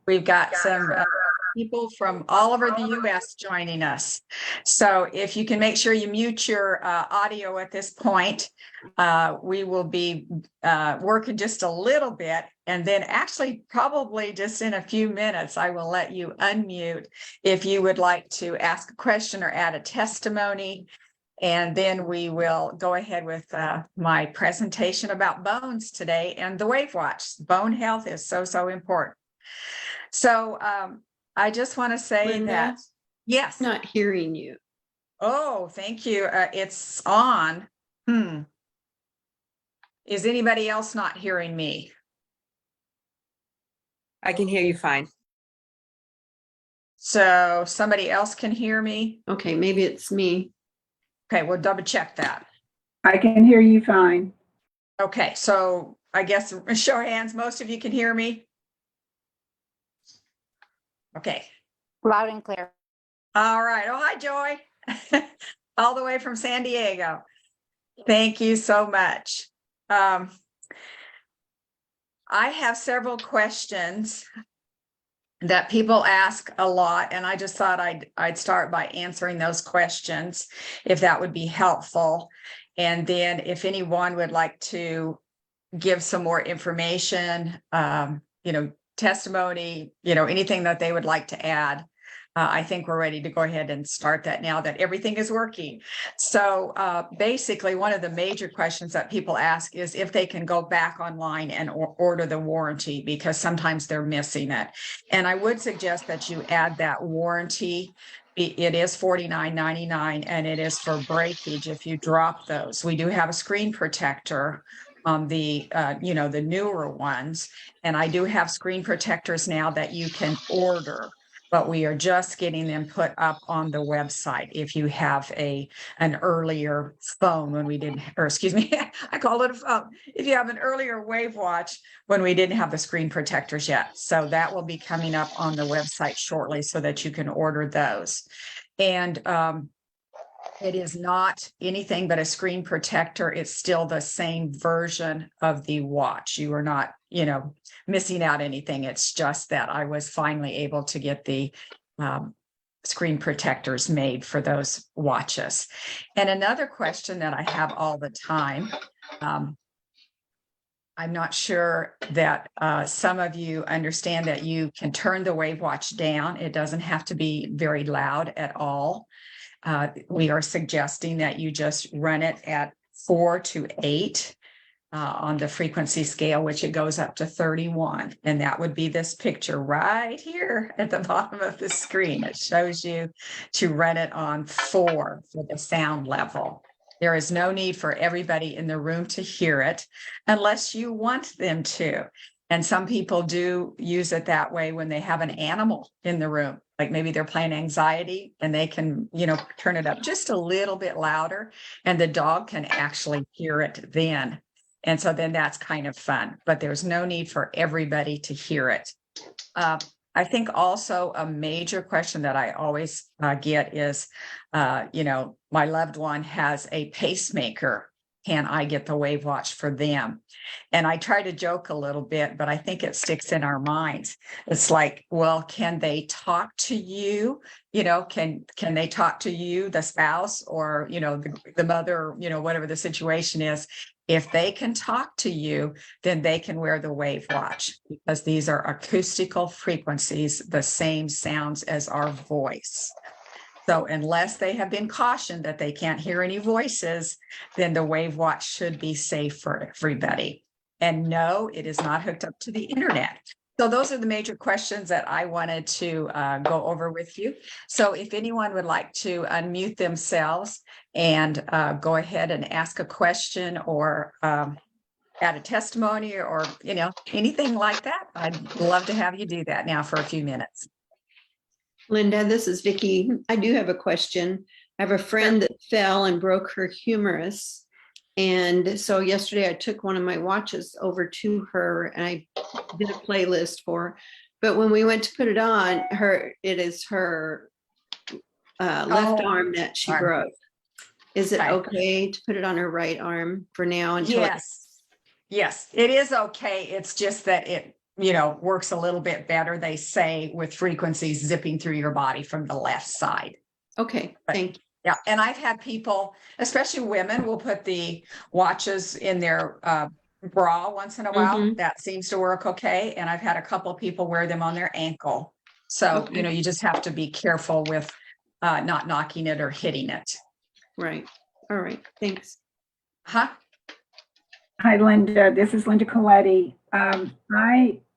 We've got some people from all over the US joining us. So if you can make sure you mute your audio at this point, we will be working just a little bit. And then actually probably just in a few minutes, I will let you unmute if you would like to ask a question or add a testimony. And then we will go ahead with my presentation about bones today and the WAVwatch. Bone health is so important. So I just want to say Linda, that, yes. Not hearing you. Oh, thank you. It's on. Is anybody else not hearing me? I can hear you fine. So somebody else can hear me? Okay, maybe it's me. Okay, we'll double check that. I can hear you fine. Okay, so I guess show of hands, most of you can hear me? Okay. Loud and clear. All right. Oh, hi, Joy. All the way from San Diego. Thank you so much. I have several questions that people ask a lot, and I just thought I'd start by answering those questions, if that would be helpful. And then if anyone would like to give some more information, testimony, anything that they would like to add, I think we're ready to go ahead and start that now that everything is working. So basically, one of the major questions that people ask is if they can go back online and order the warranty, because sometimes they're missing it. And I would suggest that you add that warranty. It is $49.99, and it is for breakage if you drop those. We do have a screen protector on the the newer ones, and I do have screen protectors now that you can order, but we are just getting them put up on the website. If you have an earlier phone when we didn't, or excuse me, I call it a phone. If you have an earlier WAVwatch when we didn't have the screen protectors yet. So that will be coming up on the website shortly so that you can order those. And it is not anything but a screen protector. It's still the same version of the watch. You are not, missing out anything. It's just that I was finally able to get the screen protectors made for those watches. And another question that I have all the time, I'm not sure that some of you understand that you can turn the WAVwatch down. It doesn't have to be very loud at all. We are suggesting that you just run it at 4 to 8 on the frequency scale, which it goes up to 31. And that would be this picture right here at the bottom of the screen. It shows you to run it on 4 for the sound level. There is no need for everybody in the room to hear it unless you want them to. And some people do use it that way when they have an animal in the room. Like maybe they're playing anxiety and they can, turn it up just a little bit louder and the dog can actually hear it then. And so then that's kind of fun, but there's no need for everybody to hear it. I think also a major question that I always get is, my loved one has a pacemaker. Can I get the WAVwatch for them? And I try to joke a little bit, but I think it sticks in our minds. It's like, well, can they talk to you? Can they talk to you, the spouse, or, the mother, whatever the situation is? If they can talk to you, then they can wear the WAVwatch, because these are acoustical frequencies, the same sounds as our voice. So unless they have been cautioned that they can't hear any voices, then the WAVwatch should be safe for everybody. And no, it is not hooked up to the internet. So those are the major questions that I wanted to go over with you. So if anyone would like to unmute themselves and go ahead and ask a question or add a testimony or, anything like that, I'd love to have you do that now for a few minutes. Linda, this is Vicki. I do have a question. I have a friend that fell and broke her humerus. And so yesterday I took one of my watches over to her and I did a playlist for her. But when we went to put it on, it is her left arm that she broke. Is it okay to put it on her right arm for now? Until Yes, it is okay. It's just that works a little bit better, they say, with frequencies zipping through your body from the left side. Okay, But- thank you. Yeah. And I've had people, especially women, will put the watches in their bra once in a while. Mhm. That seems to work okay. And I've had a couple of people wear them on their ankle. So, Okay. you just have to be careful with not knocking it or hitting it. Right. All right. Thanks. Huh? Hi, Linda. This is Linda Coletti.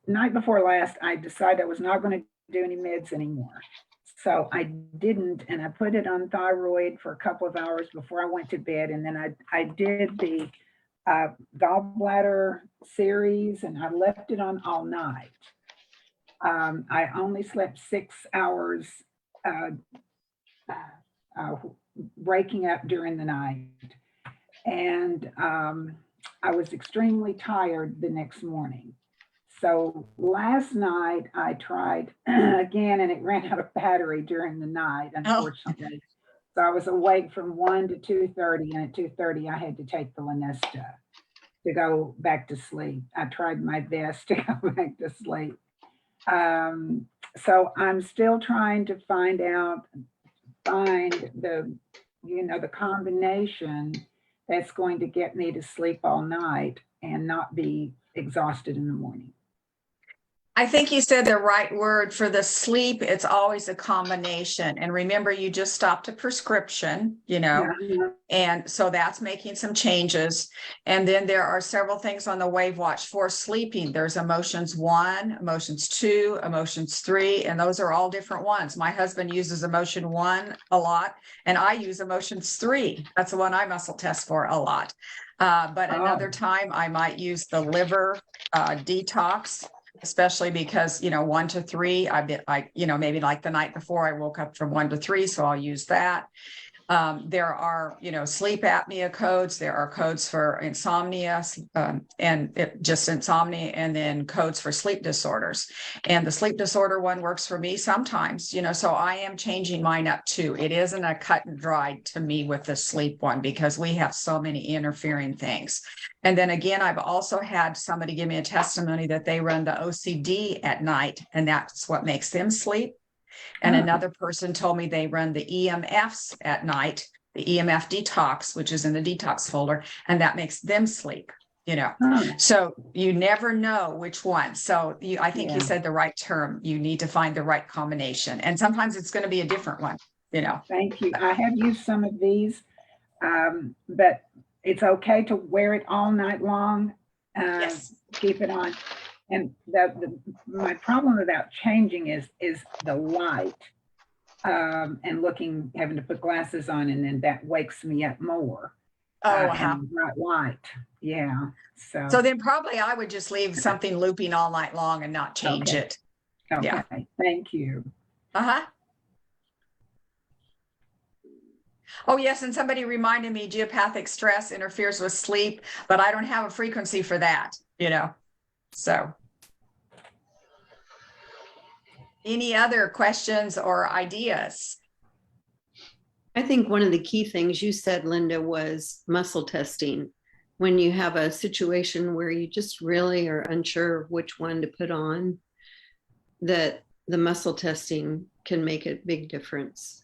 Night before last, I decided I was not going to do any meds anymore. So I didn't, and I put it on thyroid for a couple of hours before I went to bed. And then I did the gallbladder series, and I left it on all night. I only slept 6 hours, breaking up during the night. And I was extremely tired the next morning. So last night I tried again, and it ran out of battery during the night, unfortunately. So I was awake from 1 to 2:30, and at 2:30 I had to take the Lunesta to go back to sleep. I tried my best to go back to sleep. So I'm still trying to find the combination that's going to get me to sleep all night and not be exhausted in the morning. I think you said the right word for the sleep. It's always a combination. And remember, you just stopped a prescription, Yeah. and so that's making some changes. And then there are several things on the WAVwatch for sleeping. There's emotions 1, emotions 2, emotions 3, and those are all different ones. My husband uses emotion 1 a lot, and I use emotions 3. That's the one I muscle test for a lot. But another time I might use the liver detox, especially because 1 to 3, maybe like the night before I woke up from 1 to 3, so I'll use that. There are sleep apnea codes, there are codes for insomnia, just insomnia, and then codes for sleep disorders. And the sleep disorder one works for me sometimes, so I am changing mine up too. It isn't a cut and dried to me with the sleep one, because we have so many interfering things. And then again, I've also had somebody give me a testimony that they run the OCD at night, and that's what makes them sleep. And another person told me they run the EMFs at night, the EMF detox, which is in the detox folder, and that makes them sleep, So you never know which one. So I think you said the right term. You need to find the right combination. And sometimes it's going to be a different one, Thank you. I have used some of these, but it's okay to wear it all night long. Yes. Keep it on. And my problem about changing is the light, and having to put glasses on, and then that wakes me up more. And bright light. Yeah. So then probably I would just leave something looping all night long and not change it. Okay. Yeah. Thank you. Oh, yes. And somebody reminded me geopathic stress interferes with sleep, but I don't have a frequency for that, So any other questions or ideas? I think one of the key things you said, Linda, was muscle testing. When you have a situation where you just really are unsure of which one to put on, that the muscle testing can make a big difference.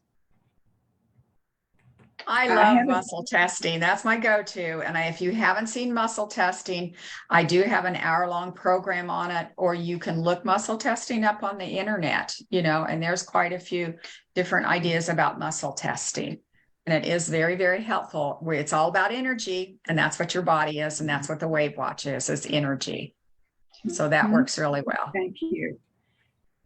I love muscle testing. That's my go-to. And if you haven't seen muscle testing, I do have an hour-long program on it, or you can look muscle testing up on the internet, and there's quite a few different ideas about muscle testing. And it is very, very helpful. It's all about energy, and that's what your body is, and that's what the WAVwatch is energy. So that works really well. Thank you.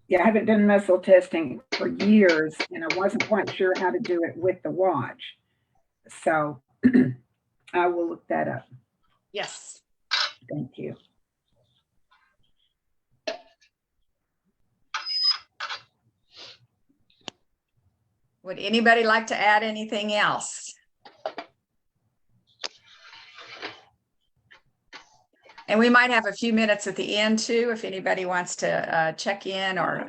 Yeah, I haven't done muscle testing for years, and I wasn't quite sure how to do it with the watch. So I will look that up. Yes. Thank you. Would anybody like to add anything else? And we might have a few minutes at the end too, if anybody wants to check in or,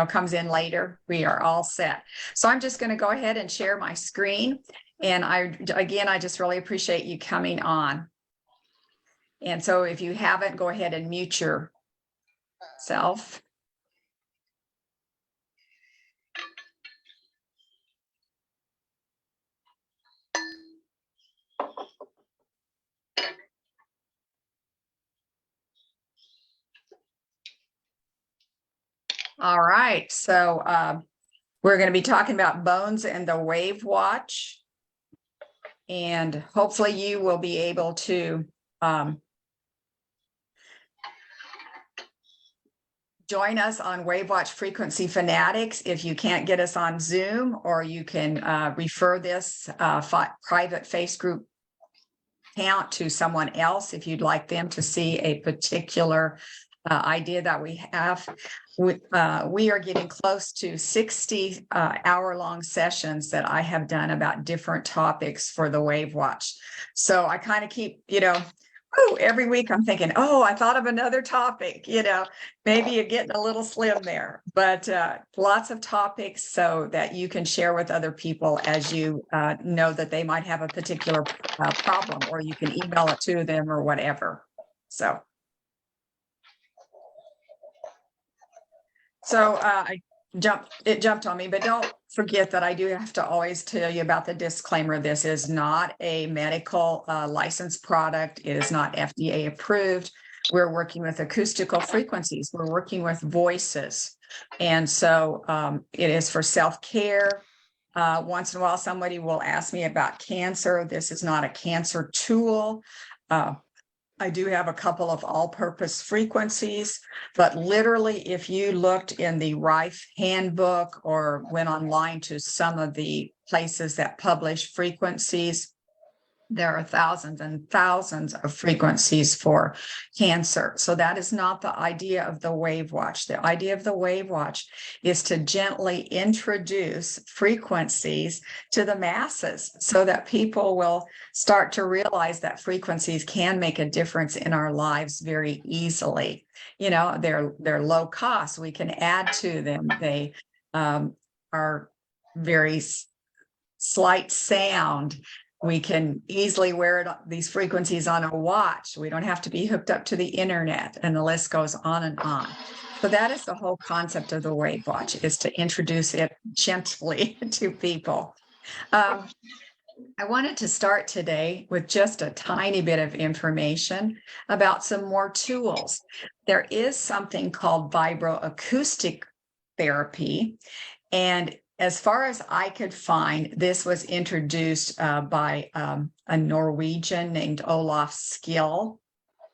comes in later. We are all set. So I'm just going to go ahead and share my screen. And I just really appreciate you coming on. And so if you haven't, go ahead and mute your self. All right, so we're going to be talking about bones and the WAVwatch, and hopefully you will be able to join us on WAVwatch Frequency Fanatics if you can't get us on Zoom, or you can refer this private face group account to someone else if you'd like them to see a particular idea that we have. We are getting close to 60 hour-long sessions that I have done about different topics for the WAVwatch. So I kind of keep, every week I'm thinking, oh, I thought of another topic, maybe you're getting a little slim there, but lots of topics so that you can share with other people as you know that they might have a particular problem, or you can email it to them or whatever. So it jumped on me, but don't forget that I do have to always tell you about the disclaimer. This is not a medical licensed product. It is not FDA approved. We're working with acoustical frequencies. We're working with voices. And so it is for self-care. Once in a while, somebody will ask me about cancer. This is not a cancer tool. I do have a couple of all-purpose frequencies, but literally, if you looked in the Rife handbook or went online to some of the places that publish frequencies, there are thousands and thousands of frequencies for cancer. So that is not the idea of the WAVwatch. The idea of the WAVwatch is to gently introduce frequencies to the masses so that people will start to realize that frequencies can make a difference in our lives very easily. They're low cost. We can add to them. They are very slight sound. We can easily wear these frequencies on a watch. We don't have to be hooked up to the internet, and the list goes on and on. So that is the whole concept of the WAVwatch, is to introduce it gently to people. I wanted to start today with just a tiny bit of information about some more tools. There is something called Vibro-acoustic therapy, and as far as I could find, this was introduced by a Norwegian named Olaf Skill.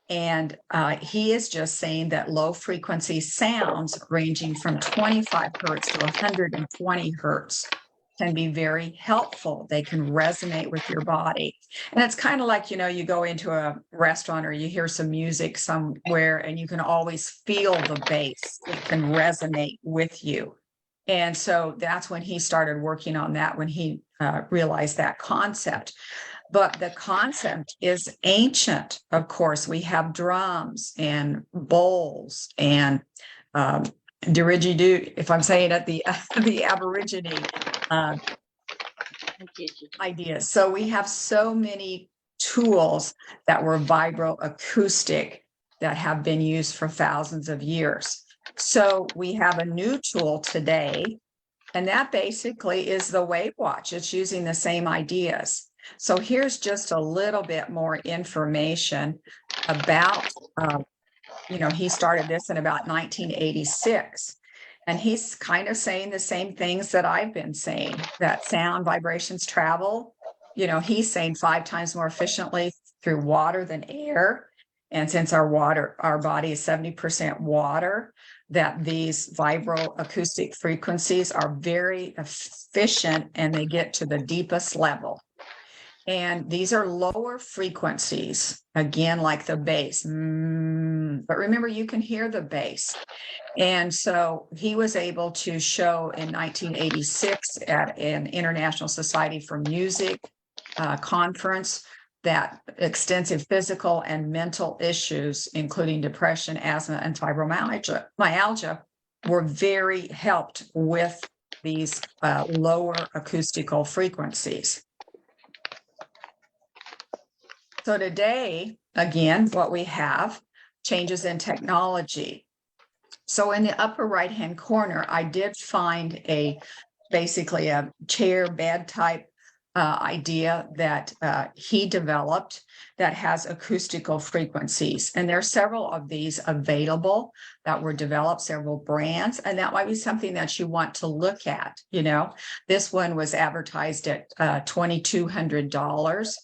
And he is just saying that low frequency sounds ranging from 25 hertz to 120 hertz can be very helpful. They can resonate with your body. And it's kind of like, you go into a restaurant or you hear some music somewhere and you can always feel the bass. It can resonate with you. And so that's when he started working on that, when he realized that concept. But the concept is ancient. Of course, we have drums and bowls and didgeridoo, if I'm saying it, the Aborigine ideas. So we have so many tools that were vibroacoustic that have been used for thousands of years. So we have a new tool today, and that basically is the WAVwatch. It's using the same ideas. So here's just a little bit more information about, he started this in about 1986. And he's kind of saying the same things that I've been saying, that sound vibrations travel. He's saying 5 times more efficiently through water than air. And since our body is 70% water, that these vibroacoustic frequencies are very efficient and they get to the deepest level. And these are lower frequencies, again, like the bass. But remember, you can hear the bass. And so he was able to show in 1986 at an International Society for Music conference that extensive physical and mental issues, including depression, asthma, and fibromyalgia, were very helped with these lower acoustical frequencies. So today, again, what we have, changes in technology. So in the upper right-hand corner, I did find basically a chair bed type idea that he developed that has acoustical frequencies. And there are several of these available that were developed, several brands, and that might be something that you want to look at. This one was advertised at $2,200.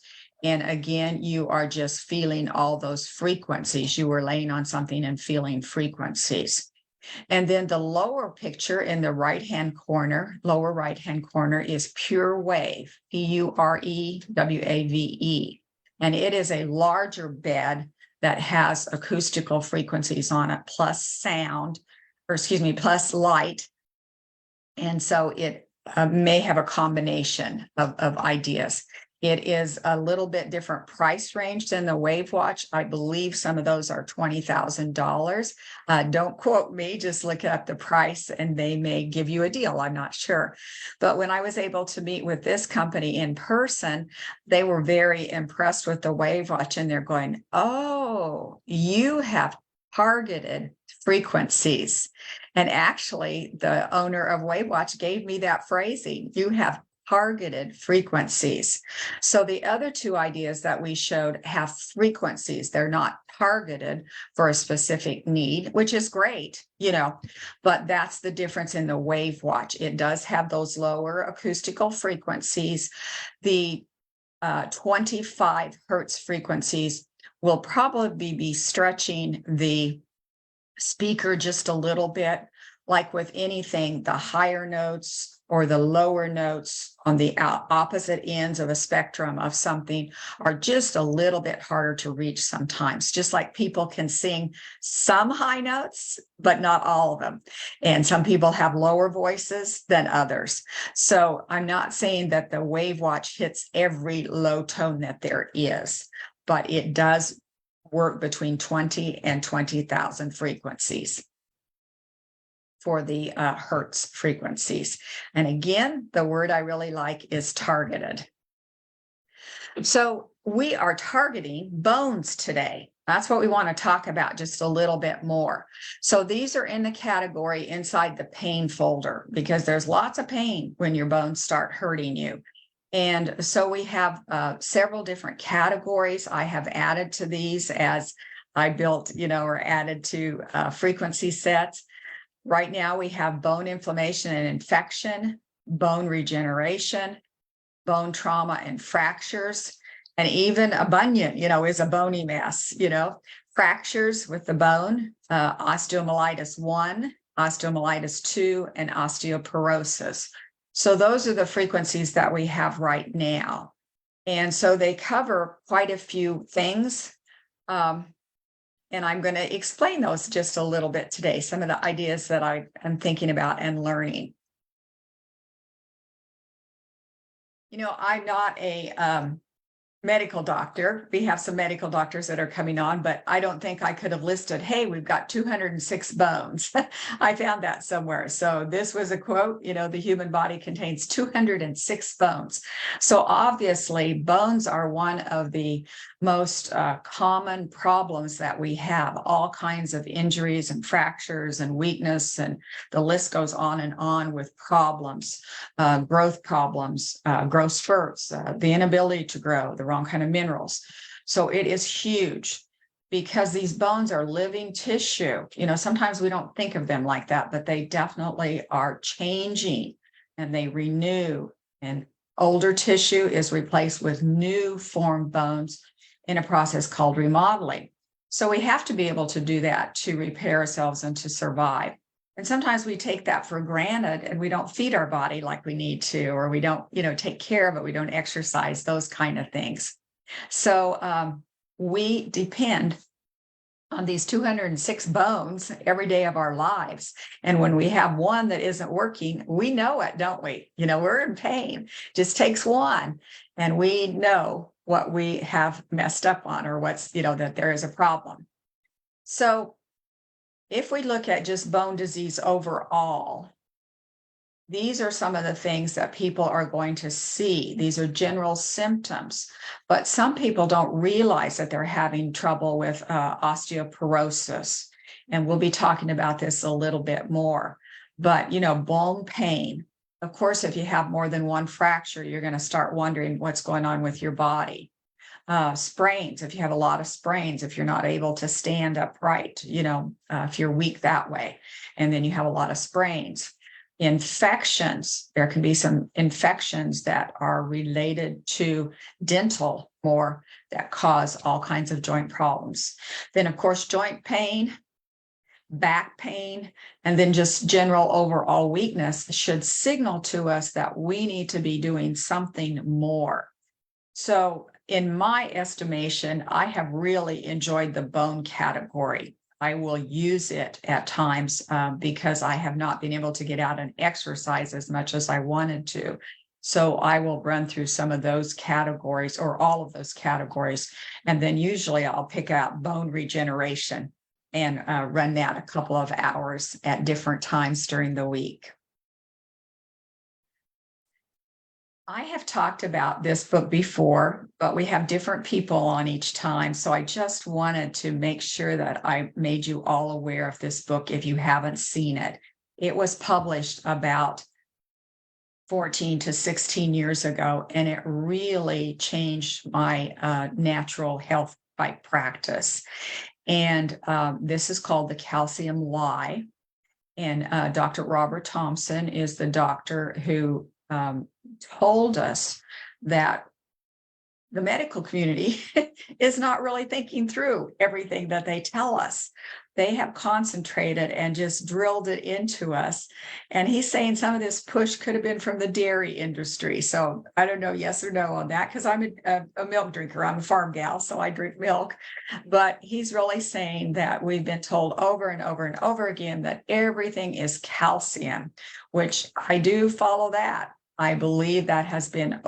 And again, you are just feeling all those frequencies. You were laying on something and feeling frequencies. And then the lower picture in the lower right-hand corner is Pure Wave, Purewave. And it is a larger bed that has acoustical frequencies on it, plus sound, plus light. And so it may have a combination of ideas. It is a little bit different price range than the WAVwatch. I believe some of those are $20,000. Don't quote me, just look up the price and they may give you a deal. I'm not sure. But when I was able to meet with this company in person, they were very impressed with the WAVwatch and they're going, oh, you have targeted frequencies. And actually, the owner of WAVwatch gave me that phrasing. You have targeted frequencies. So the other two ideas that we showed have frequencies. They're not targeted for a specific need, which is great, but that's the difference in the WAVwatch. It does have those lower acoustical frequencies. The 25 hertz frequencies will probably be stretching the speaker just a little bit. Like with anything, the higher notes or the lower notes on the opposite ends of a spectrum of something are just a little bit harder to reach sometimes, just like people can sing some high notes, but not all of them. And some people have lower voices than others. So I'm not saying that the WAVwatch hits every low tone that there is, but it does work between 20 and 20,000 frequencies for the hertz frequencies. And again, the word I really like is targeted. So we are targeting bones today. That's what we want to talk about just a little bit more. So these are in the category inside the pain folder because there's lots of pain when your bones start hurting you. And so we have several different categories. I have added to these as I built, or added to frequency sets. Right now, we have bone inflammation and infection, bone regeneration, bone trauma and fractures, and even a bunion, is a bony mess, fractures with the bone, osteomyelitis 1, osteomyelitis 2, and osteoporosis. So those are the frequencies that we have right now. And so they cover quite a few things. And I'm going to explain those just a little bit today, some of the ideas that I am thinking about and learning. I'm not a medical doctor. We have some medical doctors that are coming on, but I don't think I could have listed, hey, we've got 206 bones. I found that somewhere. So this was a quote, the human body contains 206 bones. So obviously bones are one of the most common problems that we have, all kinds of injuries and fractures and weakness, and the list goes on and on with problems, growth spurts, the inability to grow, the wrong kind of minerals. So it is huge because these bones are living tissue. Sometimes we don't think of them like that, but they definitely are changing and they renew, and older tissue is replaced with new formed bones in a process called remodeling. So we have to be able to do that to repair ourselves and to survive. And sometimes we take that for granted and we don't feed our body like we need to, or we don't, take care of it. We don't exercise, those kind of things. So we depend on these 206 bones every day of our lives. And when we have one that isn't working, we know it, don't we? We're in pain. Just takes one. And we know what we have messed up on, or what's, that there is a problem. So if we look at just bone disease overall, these are some of the things that people are going to see. These are general symptoms, but some people don't realize that they're having trouble with osteoporosis. And we'll be talking about this a little bit more. But, bone pain, of course, if you have more than one fracture, you're going to start wondering what's going on with your body. Sprains, if you have a lot of sprains, if you're not able to stand upright, if you're weak that way, and then you have a lot of sprains. Infections, there can be some infections that are related to dental more that cause all kinds of joint problems. Then, of course, joint pain, back pain, and then just general overall weakness should signal to us that we need to be doing something more. So in my estimation, I have really enjoyed the bone category. I will use it at times because I have not been able to get out and exercise as much as I wanted to. So I will run through some of those categories or all of those categories. And then usually I'll pick out bone regeneration and run that a couple of hours at different times during the week. I have talked about this book before, but we have different people on each time. So I just wanted to make sure that I made you all aware of this book if you haven't seen it. It was published about 14 to 16 years ago, and it really changed my natural health bike practice. And this is called The Calcium Lie. And Dr. Robert Thompson is the doctor who told us that the medical community is not really thinking through everything that they tell us. They have concentrated and just drilled it into us. And he's saying some of this push could have been from the dairy industry. So I don't know, yes or no on that, because I'm a milk drinker. I'm a farm gal, so I drink milk. But he's really saying that we've been told over and over and over again that everything is calcium, which I do follow that. I believe that has been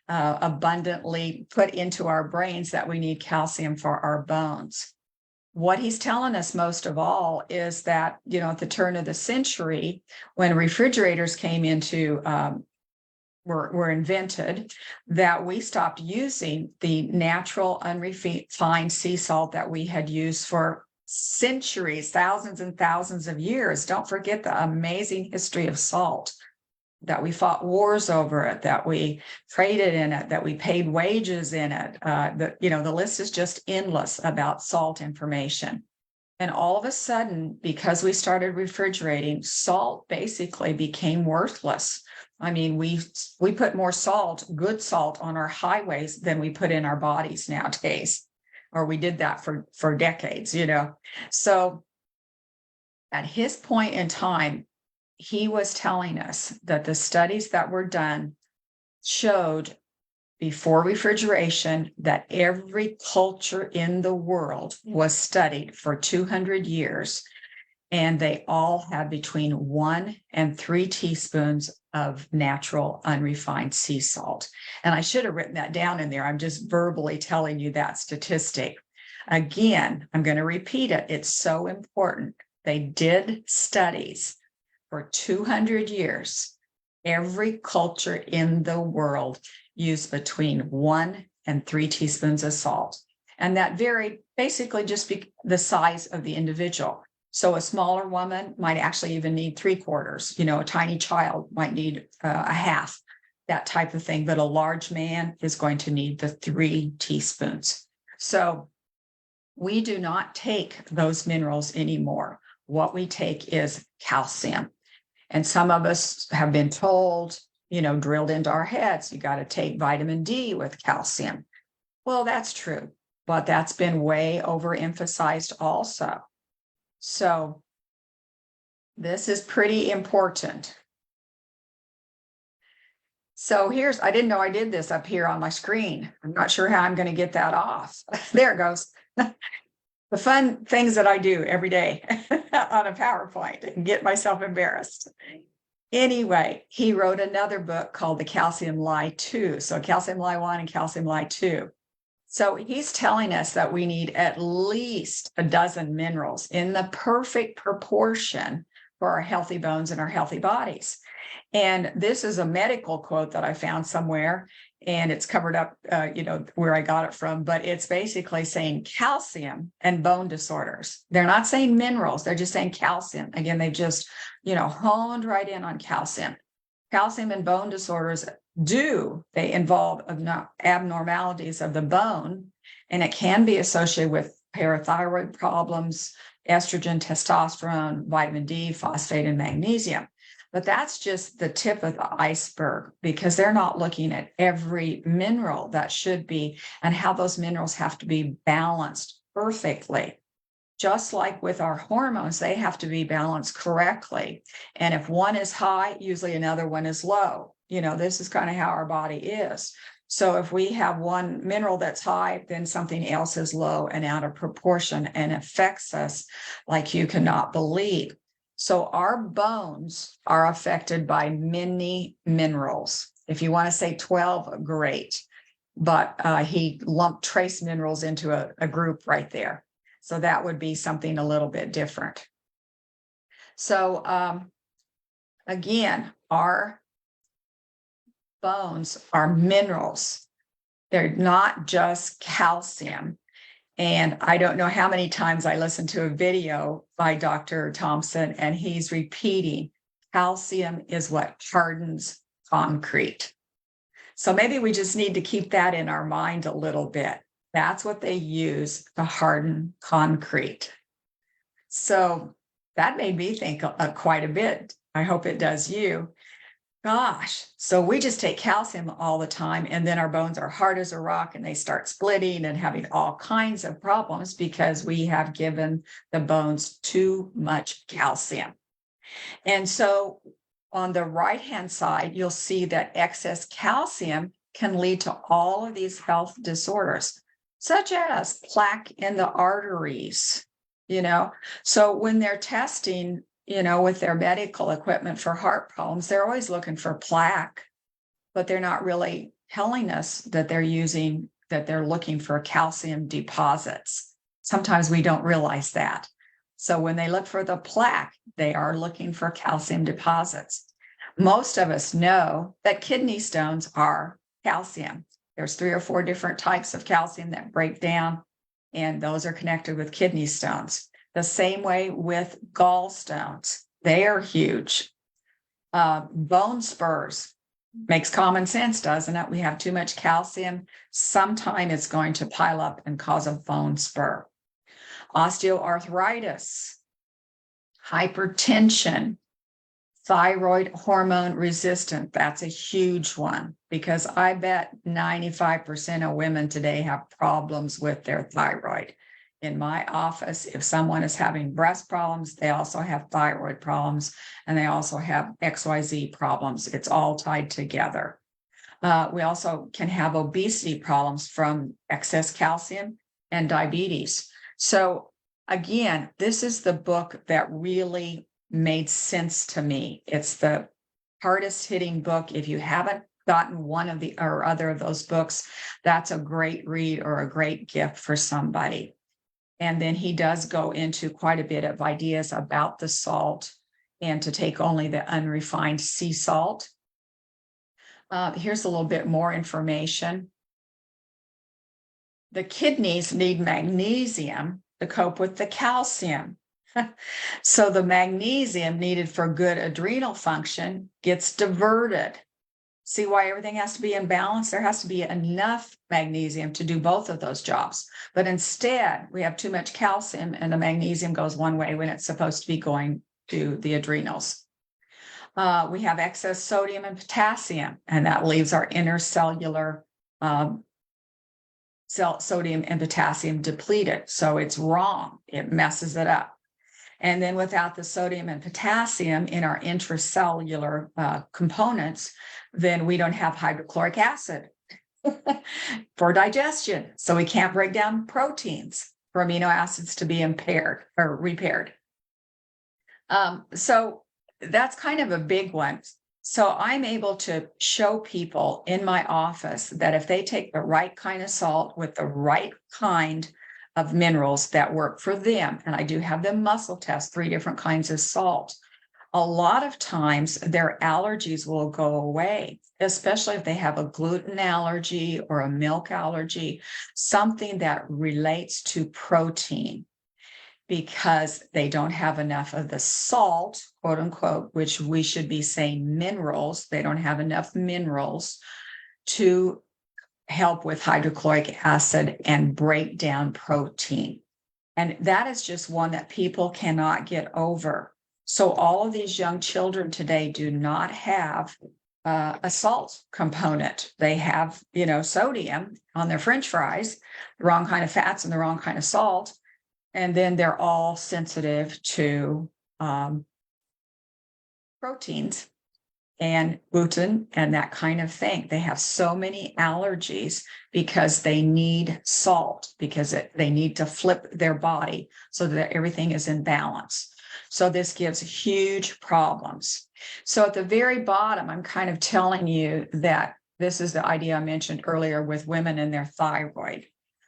abundantly put into our brains that we need calcium for our bones. What he's telling us most of all is that, at the turn of the century, when refrigerators came into, were invented, that we stopped using the natural unrefined sea salt that we had used for centuries, thousands and thousands of years. Don't forget the amazing history of salt, that we fought wars over it, that we traded in it, that we paid wages in it. The list is just endless about salt information. And all of a sudden, because we started refrigerating, salt basically became worthless. I mean, we put more salt, good salt, on our highways than we put in our bodies nowadays, or we did that for decades, So at his point in time, he was telling us that the studies that were done showed before refrigeration that every culture in the world was studied for 200 years, and they all had between 1 and 3 teaspoons of natural unrefined sea salt. And I should have written that down in there. I'm just verbally telling you that statistic. Again, I'm going to repeat it. It's so important. They did studies for 200 years. Every culture in the world used between 1 and 3 teaspoons of salt. And that varied basically just the size of the individual. So a smaller woman might actually even need 3/4. A tiny child might need a half, that type of thing. But a large man is going to need the 3 teaspoons. So we do not take those minerals anymore. What we take is calcium. And some of us have been told, drilled into our heads, you got to take vitamin D with calcium. Well, that's true, but that's been way overemphasized also. So this is pretty important. So I didn't know I did this up here on my screen. I'm not sure how I'm going to get that off. There it goes. The fun things that I do every day on a PowerPoint and get myself embarrassed. Anyway, he wrote another book called The Calcium Lie 2. So Calcium Lie 1 and Calcium Lie 2. So he's telling us that we need at least a dozen minerals in the perfect proportion for our healthy bones and our healthy bodies. And this is a medical quote that I found somewhere, and it's covered up, where I got it from, but it's basically saying calcium and bone disorders. They're not saying minerals, they're just saying calcium. Again, they just, honed right in on calcium. Calcium and bone disorders they involve abnormalities of the bone, and it can be associated with parathyroid problems, estrogen, testosterone, vitamin D, phosphate, and magnesium. But that's just the tip of the iceberg, because they're not looking at every mineral that should be and how those minerals have to be balanced perfectly. Just like with our hormones, they have to be balanced correctly. And if one is high, usually another one is low. This is kind of how our body is. So if we have one mineral that's high, then something else is low and out of proportion and affects us like you cannot believe. So our bones are affected by many minerals. If you want to say 12, great. But he lumped trace minerals into a group right there. So that would be something a little bit different. So again, our bones are minerals. They're not just calcium. And I don't know how many times I listened to a video by Dr. Thompson, and he's repeating, calcium is what hardens concrete. So maybe we just need to keep that in our mind a little bit. That's what they use to harden concrete. So that made me think quite a bit. I hope it does you. Gosh, so we just take calcium all the time, and then our bones are hard as a rock, and they start splitting and having all kinds of problems because we have given the bones too much calcium. And so on the right-hand side, you'll see that excess calcium can lead to all of these health disorders, such as plaque in the arteries, So when they're testing, with their medical equipment for heart problems, they're always looking for plaque, but they're not really telling us that they're looking for calcium deposits. Sometimes we don't realize that. So when they look for the plaque, they are looking for calcium deposits. Most of us know that kidney stones are calcium. There's 3 or 4 different types of calcium that break down, and those are connected with kidney stones. The same way with gallstones. They are huge. Bone spurs. Makes common sense, doesn't it? We have too much calcium. Sometime it's going to pile up and cause a bone spur. Osteoarthritis, hypertension, thyroid hormone resistant. That's a huge one, because I bet 95% of women today have problems with their thyroid. In my office, if someone is having breast problems, they also have thyroid problems, and they also have XYZ problems. It's all tied together. We also can have obesity problems from excess calcium and diabetes. So again, this is the book that really made sense to me. It's the hardest hitting book. If you haven't gotten one of the or other of those books, that's a great read or a great gift for somebody. And then he does go into quite a bit of ideas about the salt and to take only the unrefined sea salt. Here's a little bit more information. The kidneys need magnesium to cope with the calcium. So the magnesium needed for good adrenal function gets diverted. See why everything has to be in balance? There has to be enough magnesium to do both of those jobs. But instead, we have too much calcium, and the magnesium goes one way when it's supposed to be going to the adrenals. We have excess sodium and potassium, and that leaves our intercellular sodium and potassium depleted. So it's wrong. It messes it up. And then without the sodium and potassium in our intracellular components, then we don't have hydrochloric acid for digestion. So we can't break down proteins for amino acids to be impaired or repaired. So that's kind of a big one. So I'm able to show people in my office that if they take the right kind of salt with the right kind of minerals that work for them, and I do have them muscle test 3 different kinds of salt. a lot of times their allergies will go away, especially if they have a gluten allergy or a milk allergy, something that relates to protein, because they don't have enough of the salt, quote unquote, which we should be saying minerals. They don't have enough minerals to help with hydrochloric acid and break down protein. And that is just one that people cannot get over. So all of these young children today do not have a salt component. They have, sodium on their French fries, the wrong kind of fats and the wrong kind of salt. And then they're all sensitive to proteins and gluten and that kind of thing. They have so many allergies because they need salt, because they need to flip their body so that everything is in balance. So this gives huge problems. So at the very bottom, I'm kind of telling you that this is the idea I mentioned earlier with women and their thyroid.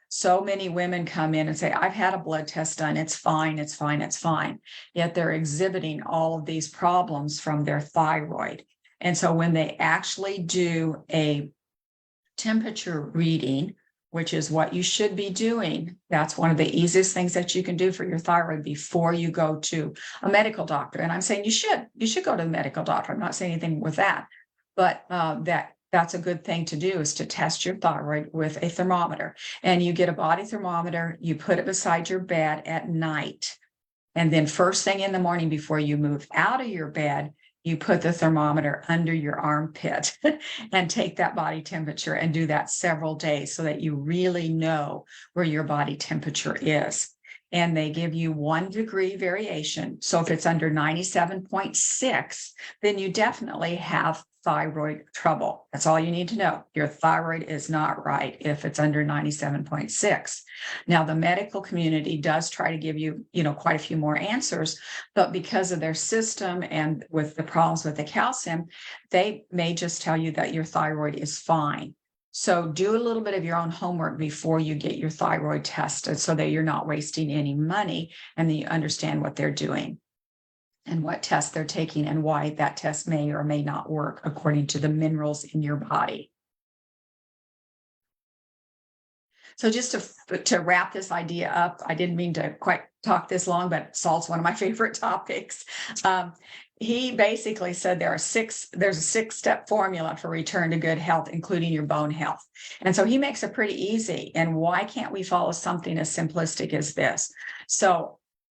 So many women come in and say, I've had a blood test done. It's fine. It's fine. It's fine. Yet they're exhibiting all of these problems from their thyroid. And so when they actually do a temperature reading, which is what you should be doing, that's one of the easiest things that you can do for your thyroid before you go to a medical doctor. And I'm saying you should go to the medical doctor. I'm not saying anything with that, but that's a good thing to do, is to test your thyroid with a thermometer. And you get a body thermometer, you put it beside your bed at night. And then first thing in the morning before you move out of your bed, you put the thermometer under your armpit and take that body temperature and do that several days so that you really know where your body temperature is. And they give you 1 degree variation. So if it's under 97.6, then you definitely have thyroid trouble. That's all you need to know. Your thyroid is not right if it's under 97.6. Now, the medical community does try to give you, quite a few more answers, but because of their system and with the problems with the calcium, they may just tell you that your thyroid is fine. So do a little bit of your own homework before you get your thyroid tested so that you're not wasting any money, and then you understand what they're doing and what tests they're taking and why that test may or may not work according to the minerals in your body. So just to wrap this idea up, I didn't mean to quite talk this long, but salt's one of my favorite topics. He basically said there's a 6-step formula for return to good health, including your bone health. And so he makes it pretty easy. And why can't we follow something as simplistic as this?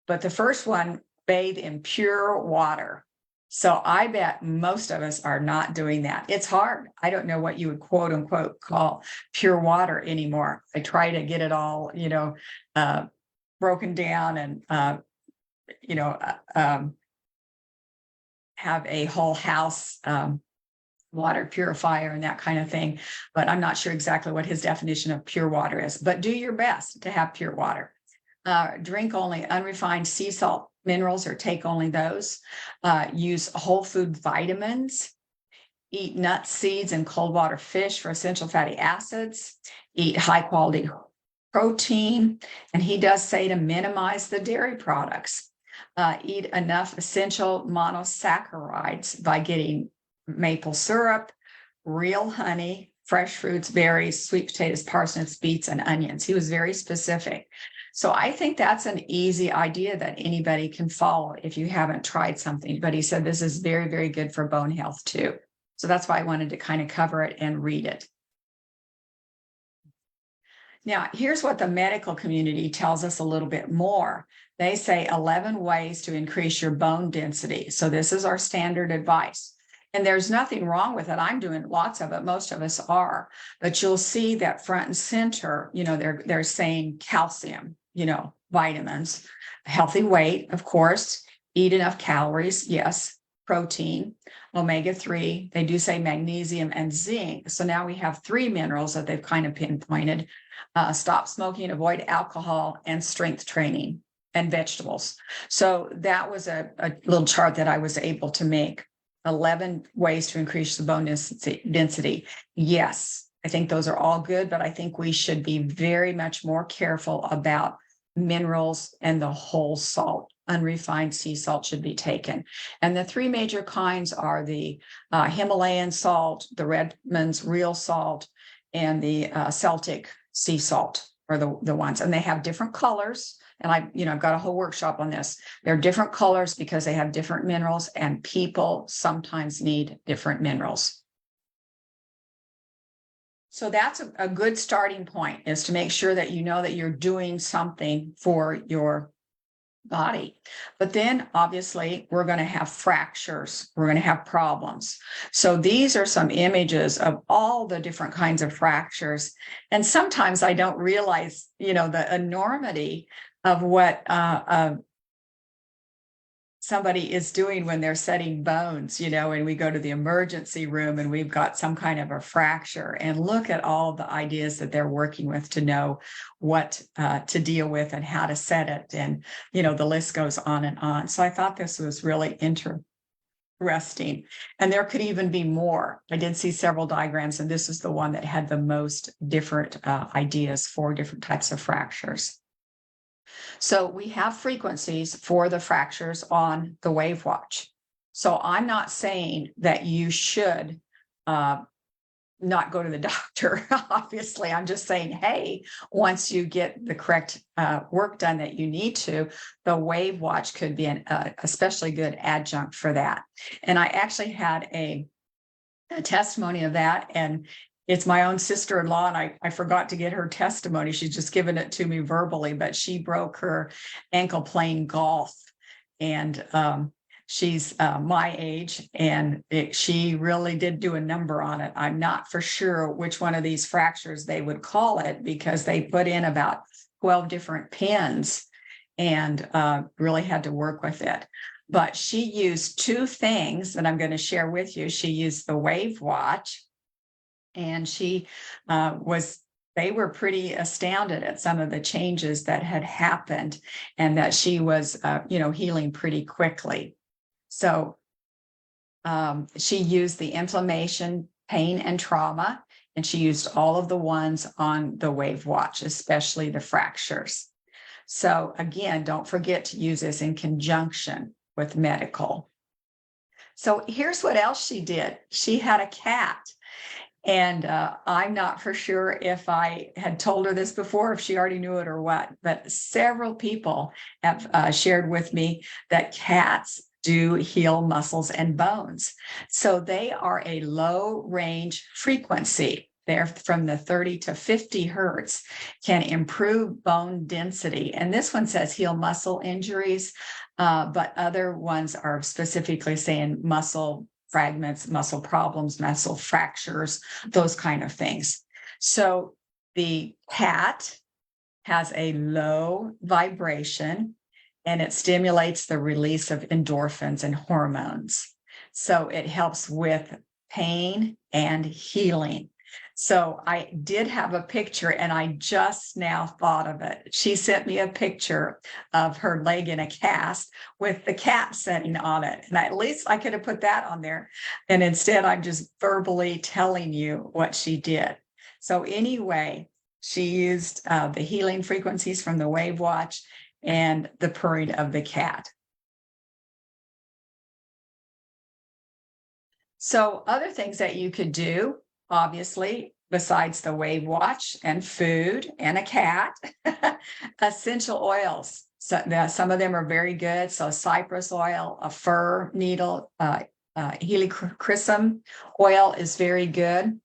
But the first one, bathe in pure water. So I bet most of us are not doing that. It's hard. I don't know what you would quote unquote call pure water anymore. I try to get it all, broken down and, have a whole house water purifier and that kind of thing. But I'm not sure exactly what his definition of pure water is. But do your best to have pure water. Drink only unrefined sea salt minerals, or take only those. Use whole food vitamins. Eat nuts, seeds, and cold water fish for essential fatty acids. Eat high quality protein. And he does say to minimize the dairy products. Eat enough essential monosaccharides by getting maple syrup, real honey, fresh fruits, berries, sweet potatoes, parsnips, beets, and onions. He was very specific. So I think that's an easy idea that anybody can follow if you haven't tried something. But he said this is very, very good for bone health too. So that's why I wanted to kind of cover it and read it. Now, here's what the medical community tells us a little bit more. They say 11 ways to increase your bone density. So this is our standard advice. And there's nothing wrong with it. I'm doing lots of it. Most of us are. But you'll see that front and center, they're saying calcium, vitamins, healthy weight, of course, eat enough calories. Yes. Protein, omega-3. They do say magnesium and zinc. So now we have 3 minerals that they've kind of pinpointed. Stop smoking, avoid alcohol, and strength training, and vegetables. So that was a little chart that I was able to make. 11 ways to increase the bone density. Yes, I think those are all good, but I think we should be very much more careful about minerals and the whole salt unrefined sea salt should be taken. And the three major kinds are the Himalayan salt, the Redmond's real salt, and the Celtic sea salt are the ones. And they have different colors. And I've got a whole workshop on this. They're different colors because they have different minerals, and people sometimes need different minerals. So that's a good starting point, is to make sure that you know that you're doing something for your body. But then obviously we're going to have fractures. We're going to have problems. So these are some images of all the different kinds of fractures. And sometimes I don't realize, the enormity of what somebody is doing when they're setting bones, and we go to the emergency room and we've got some kind of a fracture, and look at all the ideas that they're working with to know what to deal with and how to set it. And, the list goes on and on. So I thought this was really interesting. And there could even be more. I did see several diagrams, and this is the one that had the most different ideas for different types of fractures. So we have frequencies for the fractures on the WAVwatch. So I'm not saying that you should not go to the doctor. Obviously, I'm just saying, hey, once you get the correct work done that you need to, the WAVwatch could be an especially good adjunct for that. And I actually had a testimony of that, and it's my own sister-in-law, and I forgot to get her testimony. She's just given it to me verbally, but she broke her ankle playing golf, and she's my age, and she really did do a number on it. I'm not for sure which one of these fractures they would call it, because they put in about 12 different pins and really had to work with it. But she used two things that I'm going to share with you. She used the WAVwatch, and they were pretty astounded at some of the changes that had happened, and that she was, healing pretty quickly. So she used the inflammation, pain, and trauma, and she used all of the ones on the WAVwatch, especially the fractures. So again, don't forget to use this in conjunction with medical. So here's what else she did. She had a cat. And I'm not for sure if I had told her this before, if she already knew it or what, but several people have shared with me that cats do heal muscles and bones. So they are a low range frequency. They're from the 30 to 50 hertz, can improve bone density. And this one says heal muscle injuries, but other ones are specifically saying muscle fragments, muscle problems, muscle fractures, those kind of things. So the cat has a low vibration, and it stimulates the release of endorphins and hormones. So it helps with pain and healing. So I did have a picture, and I just now thought of it. She sent me a picture of her leg in a cast with the cat sitting on it. And at least I could have put that on there. And instead, I'm just verbally telling you what she did. So anyway, she used the healing frequencies from the WAVwatch and the purring of the cat. So other things that you could do, obviously, besides the WAVwatch and food and a cat, essential oils. So some of them are very good. So cypress oil, a fir needle, helichrysum oil is very good.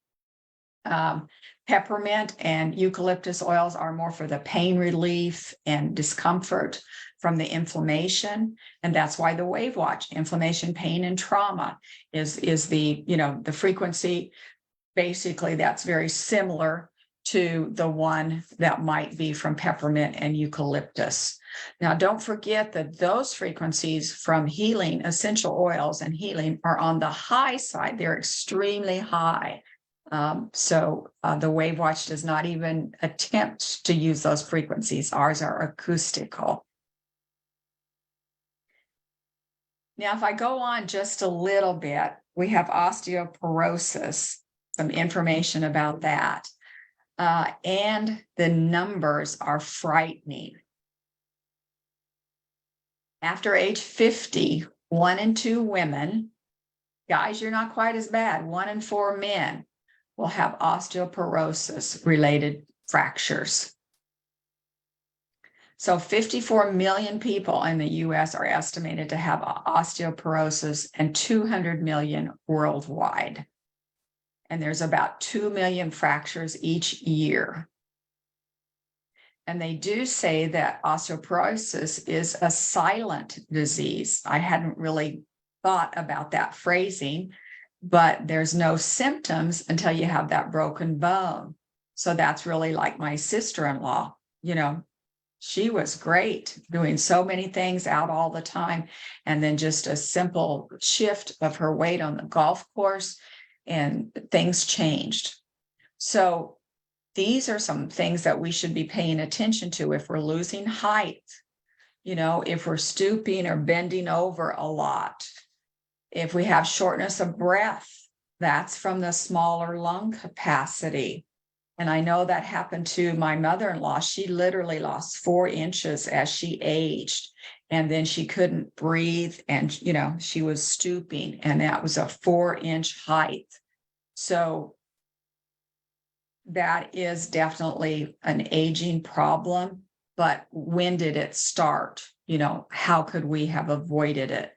Peppermint and eucalyptus oils are more for the pain relief and discomfort from the inflammation. And that's why the WAVwatch, inflammation, pain, and trauma is the, the frequency. Basically, that's very similar to the one that might be from peppermint and eucalyptus. Now, don't forget that those frequencies from healing, essential oils and healing, are on the high side. They're extremely high. So the WAVwatch does not even attempt to use those frequencies. Ours are acoustical. Now, if I go on just a little bit, we have osteoporosis, some information about that. And the numbers are frightening. After age 50, 1 in 2 women, guys, you're not quite as bad, 1 in 4 men will have osteoporosis related fractures. So 54 million people in the US are estimated to have osteoporosis and 200 million worldwide. And there's about 2 million fractures each year. And they do say that osteoporosis is a silent disease. I hadn't really thought about that phrasing, but there's no symptoms until you have that broken bone. So that's really like my sister-in-law, you know, she was great doing so many things out all the time. And then just a simple shift of her weight on the golf course and things changed. So these are some things that we should be paying attention to if we're losing height, you know, if we're stooping or bending over a lot, if we have shortness of breath, that's from the smaller lung capacity. And I know that happened to my mother-in-law. She literally lost 4 inches as she aged, and then she couldn't breathe, and, you know, she was stooping, and that was a 4-inch height. So that is definitely an aging problem, but when did it start? You know, how could we have avoided it?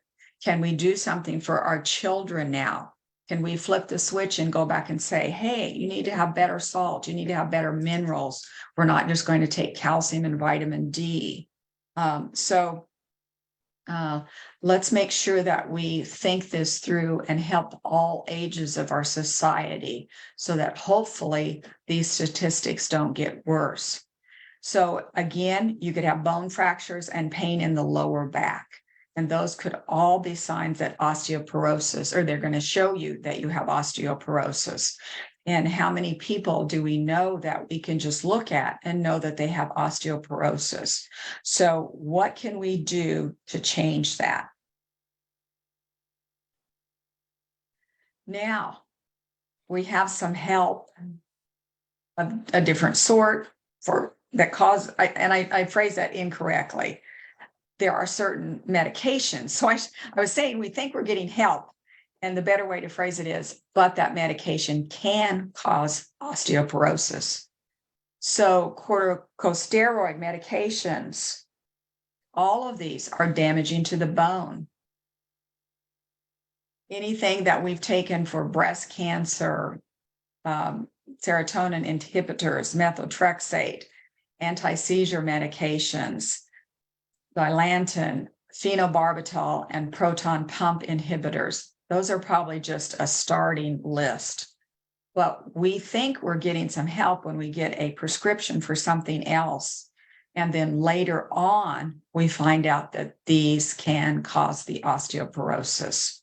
Can we do something for our children now? Can we flip the switch and go back and say, hey, you need to have better salt, you need to have better minerals. We're not just going to take calcium and vitamin D. Let's make sure that we think this through and help all ages of our society so that hopefully these statistics don't get worse. So again, you could have bone fractures and pain in the lower back. And those could all be signs that osteoporosis, or they're going to show you that you have osteoporosis. And how many people do we know that we can just look at and know that they have osteoporosis? So what can we do to change that? Now, we have some help of a different sort for that cause, I phrase that incorrectly. There are certain medications. So I was saying, we think we're getting help. And the better way to phrase it is, but that medication can cause osteoporosis. So corticosteroid medications, all of these are damaging to the bone. Anything that we've taken for breast cancer, serotonin inhibitors, methotrexate, anti-seizure medications, Dilantin, phenobarbital, and proton pump inhibitors. Those are probably just a starting list. But we think we're getting some help when we get a prescription for something else. And then later on, we find out that these can cause the osteoporosis.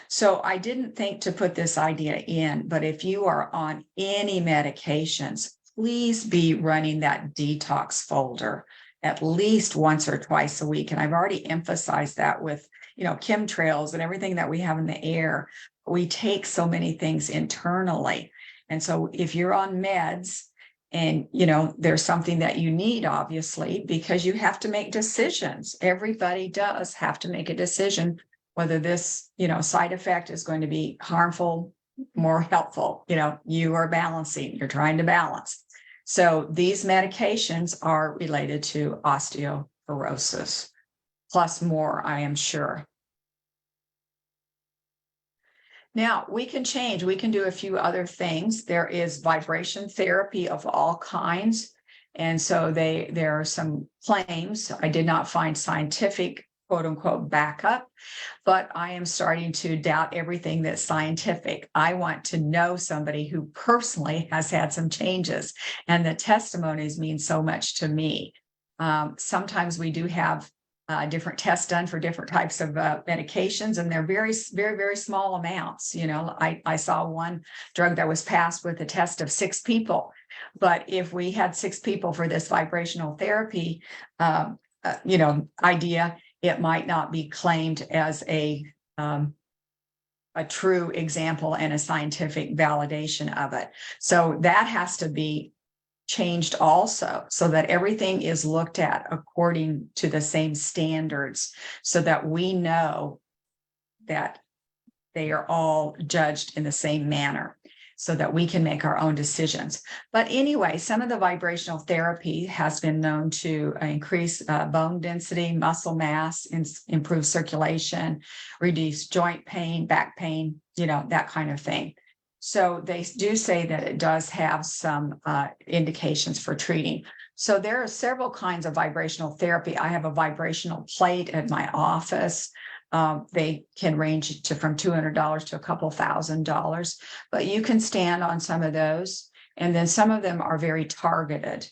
So I didn't think to put this idea in, but if you are on any medications, please be running that detox folder at least once or twice a week. And I've already emphasized that with, you know, chemtrails and everything that we have in the air. We take so many things internally. And so if you're on meds and, you know, there's something that you need, obviously, because you have to make decisions. Everybody does have to make a decision whether this, you know, side effect is going to be harmful, more helpful. You know, you are balancing, you're trying to balance. So these medications are related to osteoporosis, plus more, I am sure. Now, we can change. We can do a few other things. There is vibration therapy of all kinds. And so there are some claims. I did not find scientific, quote unquote, backup, but I am starting to doubt everything that's scientific. I want to know somebody who personally has had some changes, and the testimonies mean so much to me. Sometimes we do have different tests done for different types of medications, and they're very, very, very small amounts. You know, I saw one drug that was passed with a test of 6 people, but if we had 6 people for this vibrational therapy, you know, idea, it might not be claimed as a true example and a scientific validation of it. So that has to be changed also, so that everything is looked at according to the same standards, so that we know that they are all judged in the same manner, so that we can make our own decisions. But anyway, some of the vibrational therapy has been known to increase bone density, muscle mass, improve circulation, reduce joint pain, back pain, that kind of thing. So they do say that it does have some indications for treating. So there are several kinds of vibrational therapy. I have a vibrational plate at my office. They can range from $200 to a couple $1,000, but you can stand on some of those. And then some of them are very targeted.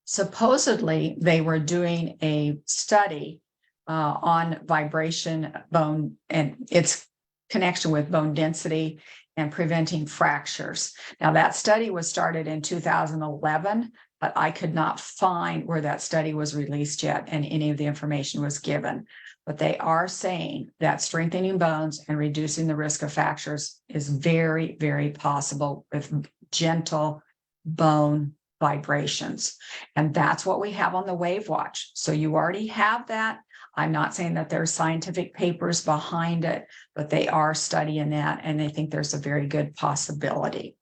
Supposedly, they were doing a study on vibration bone and its connection with bone density and preventing fractures. Now, that study was started in 2011, but I could not find where that study was released yet and any of the information was given. But they are saying that strengthening bones and reducing the risk of fractures is very, very possible with gentle bone vibrations. And that's what we have on the WAVwatch. So you already have that. I'm not saying that there's scientific papers behind it, but they are studying that, and they think there's a very good possibility.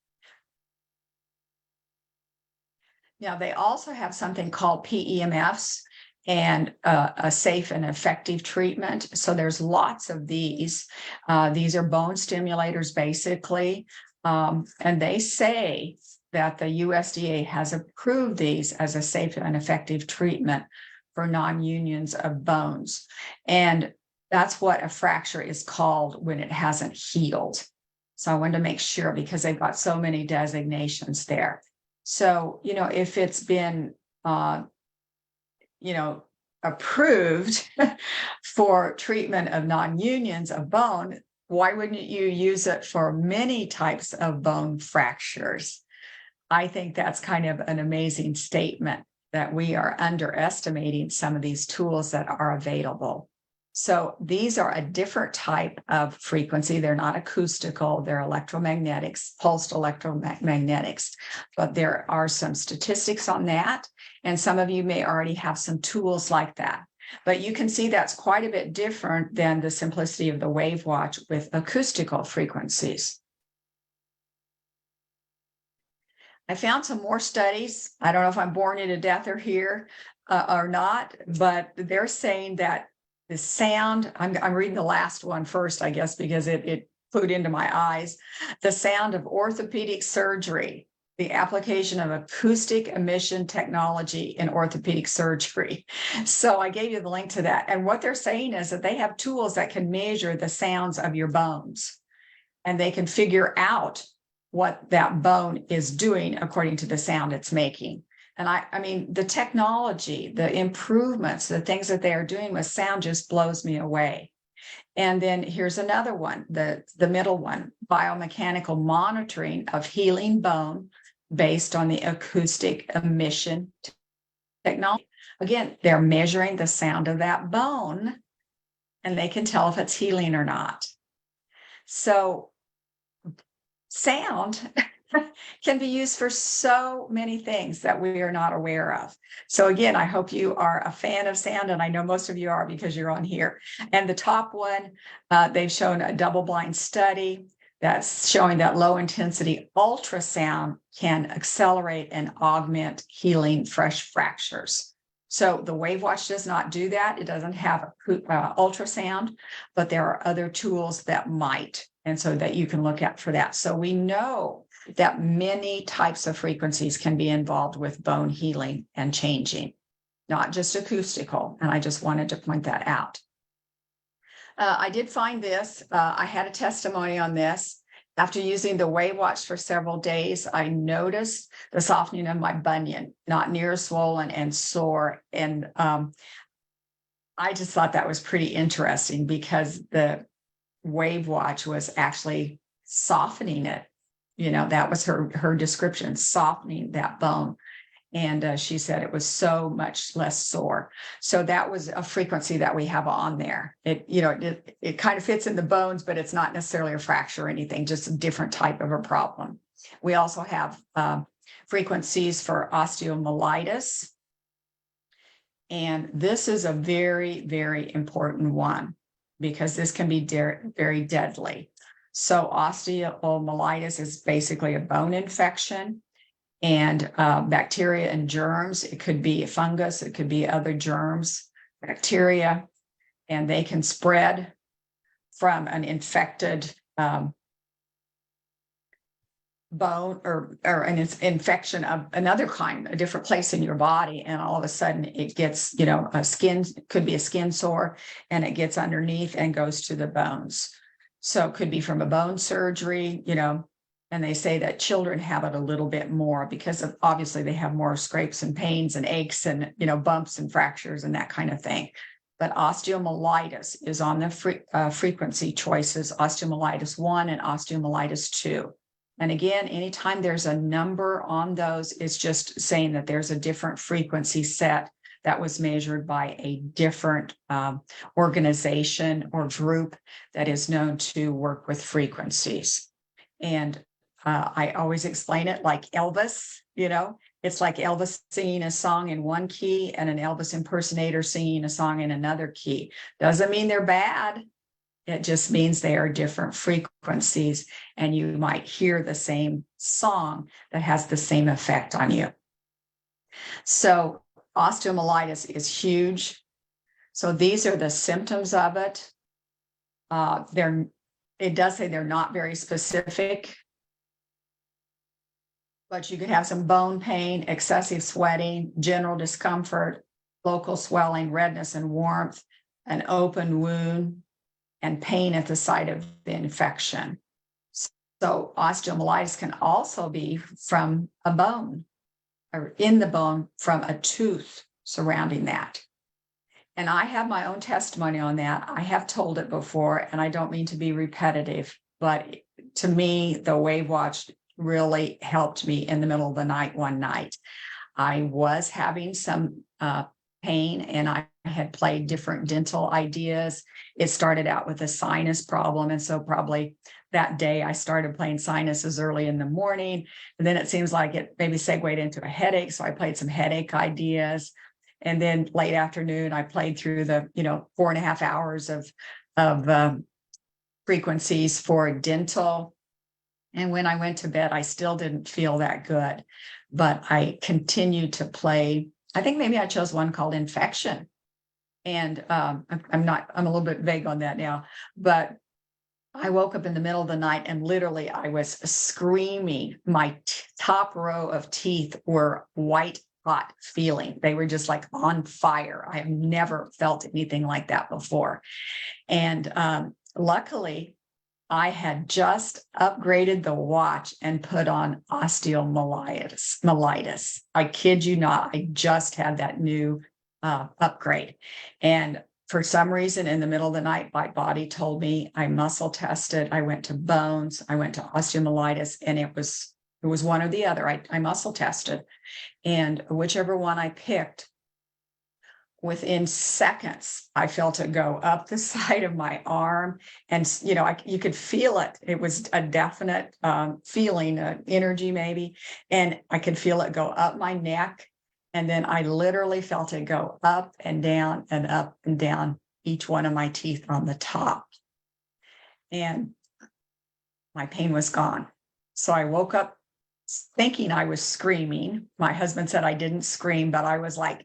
Now, they also have something called PEMFs and a safe and effective treatment. So there's lots of these. These are bone stimulators, basically. And they say that the USDA has approved these as a safe and effective treatment for non-unions of bones. And that's what a fracture is called when it hasn't healed. So I wanted to make sure, because they've got so many designations there. So, if it's been, approved for treatment of non-unions of bone, why wouldn't you use it for many types of bone fractures? I think that's kind of an amazing statement, that we are underestimating some of these tools that are available. So these are a different type of frequency. They're not acoustical, they're electromagnetics, pulsed electromagnetics, but there are some statistics on that. And some of you may already have some tools like that. But you can see that's quite a bit different than the simplicity of the WAVwatch with acoustical frequencies. I found some more studies. I don't know if I'm boring you to death or not, but they're saying that the sound, I'm reading the last one first, I guess, because it flew into my eyes. The sound of orthopedic surgery, the application of acoustic emission technology in orthopedic surgery. So I gave you the link to that. And what they're saying is that they have tools that can measure the sounds of your bones, and they can figure out what that bone is doing according to the sound it's making. And I mean, the technology, the improvements, the things that they are doing with sound just blows me away. And then here's another one, the middle one, biomechanical monitoring of healing bone based on the acoustic emission technology. Again, they're measuring the sound of that bone, and they can tell if it's healing or not. So sound can be used for so many things that we are not aware of. So again, I hope you are a fan of sound, and I know most of you are because you're on here. And the top one, they've shown a double-blind study that's showing that low-intensity ultrasound can accelerate and augment healing fresh fractures. So the WAVwatch does not do that. It doesn't have ultrasound, but there are other tools that might, and so that you can look at for that. So we know that many types of frequencies can be involved with bone healing and changing, not just acoustical. And I just wanted to point that out. I did find this. I had a testimony on this. After using the WAVwatch for several days, I noticed the softening of my bunion, not near swollen and sore. And I just thought that was pretty interesting, because the WAVwatch was actually softening it. That was her description, softening that bone. And she said it was so much less sore. So that was a frequency that we have on there. It kind of fits in the bones, but it's not necessarily a fracture or anything, just a different type of a problem. We also have frequencies for osteomyelitis. And this is a very, very important one because this can be very deadly. So osteomyelitis is basically a bone infection, and bacteria and germs. It could be a fungus, it could be other germs, bacteria, and they can spread from an infected bone or an infection of another kind, a different place in your body, and all of a sudden it gets, a skin, could be a skin sore, and it gets underneath and goes to the bones. So it could be from a bone surgery, and they say that children have it a little bit more because obviously they have more scrapes and pains and aches and, bumps and fractures and that kind of thing. But osteomyelitis is on the frequency choices, osteomyelitis 1 and osteomyelitis 2. And again, anytime there's a number on those, it's just saying that there's a different frequency set that was measured by a different organization or group that is known to work with frequencies. And I always explain it like Elvis, it's like Elvis singing a song in one key and an Elvis impersonator singing a song in another key. Doesn't mean they're bad. It just means they are different frequencies, and you might hear the same song that has the same effect on you. So osteomyelitis is huge. So these are the symptoms of it. It does say they're not very specific, but you could have some bone pain, excessive sweating, general discomfort, local swelling, redness and warmth, an open wound, and pain at the site of the infection. So osteomyelitis can also be from a bone or in the bone from a tooth surrounding that. And I have my own testimony on that. I have told it before, and I don't mean to be repetitive, but to me, the WAVwatch really helped me in the middle of the night one night. I was having some pain, and I had played different dental ideas. It started out with a sinus problem. And so probably that day I started playing sinuses early in the morning. And then it seems like it maybe segued into a headache. So I played some headache ideas. And then late afternoon, I played through the, 4.5 hours of frequencies for dental. And when I went to bed, I still didn't feel that good, but I continued to play. I think maybe I chose one called infection. And I'm a little bit vague on that now, but I woke up in the middle of the night and literally I was screaming. My top row of teeth were white hot feeling. They were just like on fire. I have never felt anything like that before. And luckily, I had just upgraded the watch and put on osteomyelitis. I kid you not, I just had that new upgrade. And for some reason, in the middle of the night, my body told me, I muscle tested. I went to bones, I went to osteomyelitis, and it was one or the other. I muscle tested, and whichever one I picked, within seconds, I felt it go up the side of my arm, and you could feel it. It was a definite feeling, energy maybe, and I could feel it go up my neck. And then I literally felt it go up and down each one of my teeth on the top. And my pain was gone. So I woke up thinking I was screaming. My husband said I didn't scream, but I was like,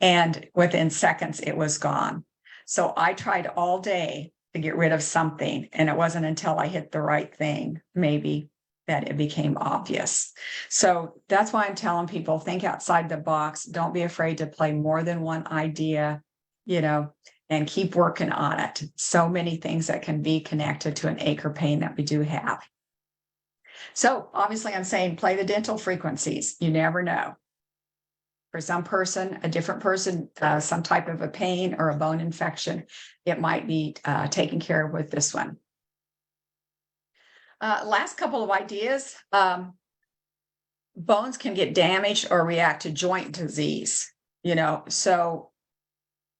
and within seconds it was gone. So I tried all day to get rid of something. And it wasn't until I hit the right thing, maybe, that it became obvious. So that's why I'm telling people, think outside the box. Don't be afraid to play more than one idea, and keep working on it. So many things that can be connected to an ache or pain that we do have. So obviously I'm saying play the dental frequencies. You never know. For some person, a different person, some type of a pain or a bone infection, it might be taken care of with this one. Last couple of ideas. Bones can get damaged or react to joint disease, so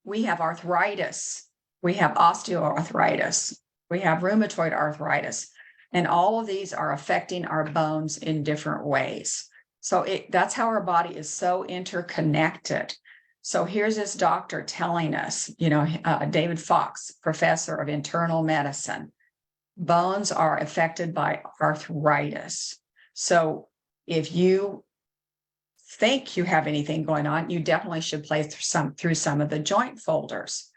we have arthritis, we have osteoarthritis, we have rheumatoid arthritis. And all of these are affecting our bones in different ways. So that's how our body is so interconnected. So here's this doctor telling us, David Fox, professor of internal medicine, bones are affected by arthritis. So if you think you have anything going on, you definitely should play through some of the joint folders,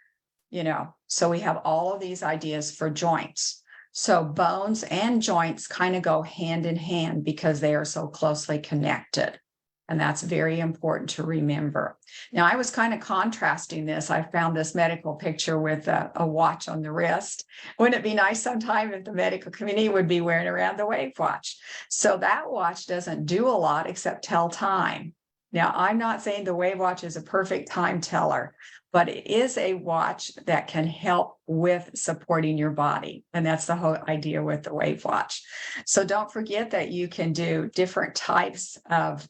So we have all of these ideas for joints. So bones and joints kind of go hand in hand because they are so closely connected. And that's very important to remember. Now, I was kind of contrasting this. I found this medical picture with a watch on the wrist. Wouldn't it be nice sometime if the medical community would be wearing around the WAVwatch? So that watch doesn't do a lot except tell time. Now, I'm not saying the WAVwatch is a perfect time teller, but it is a watch that can help with supporting your body. And that's the whole idea with the WAVwatch. So don't forget that you can do different types of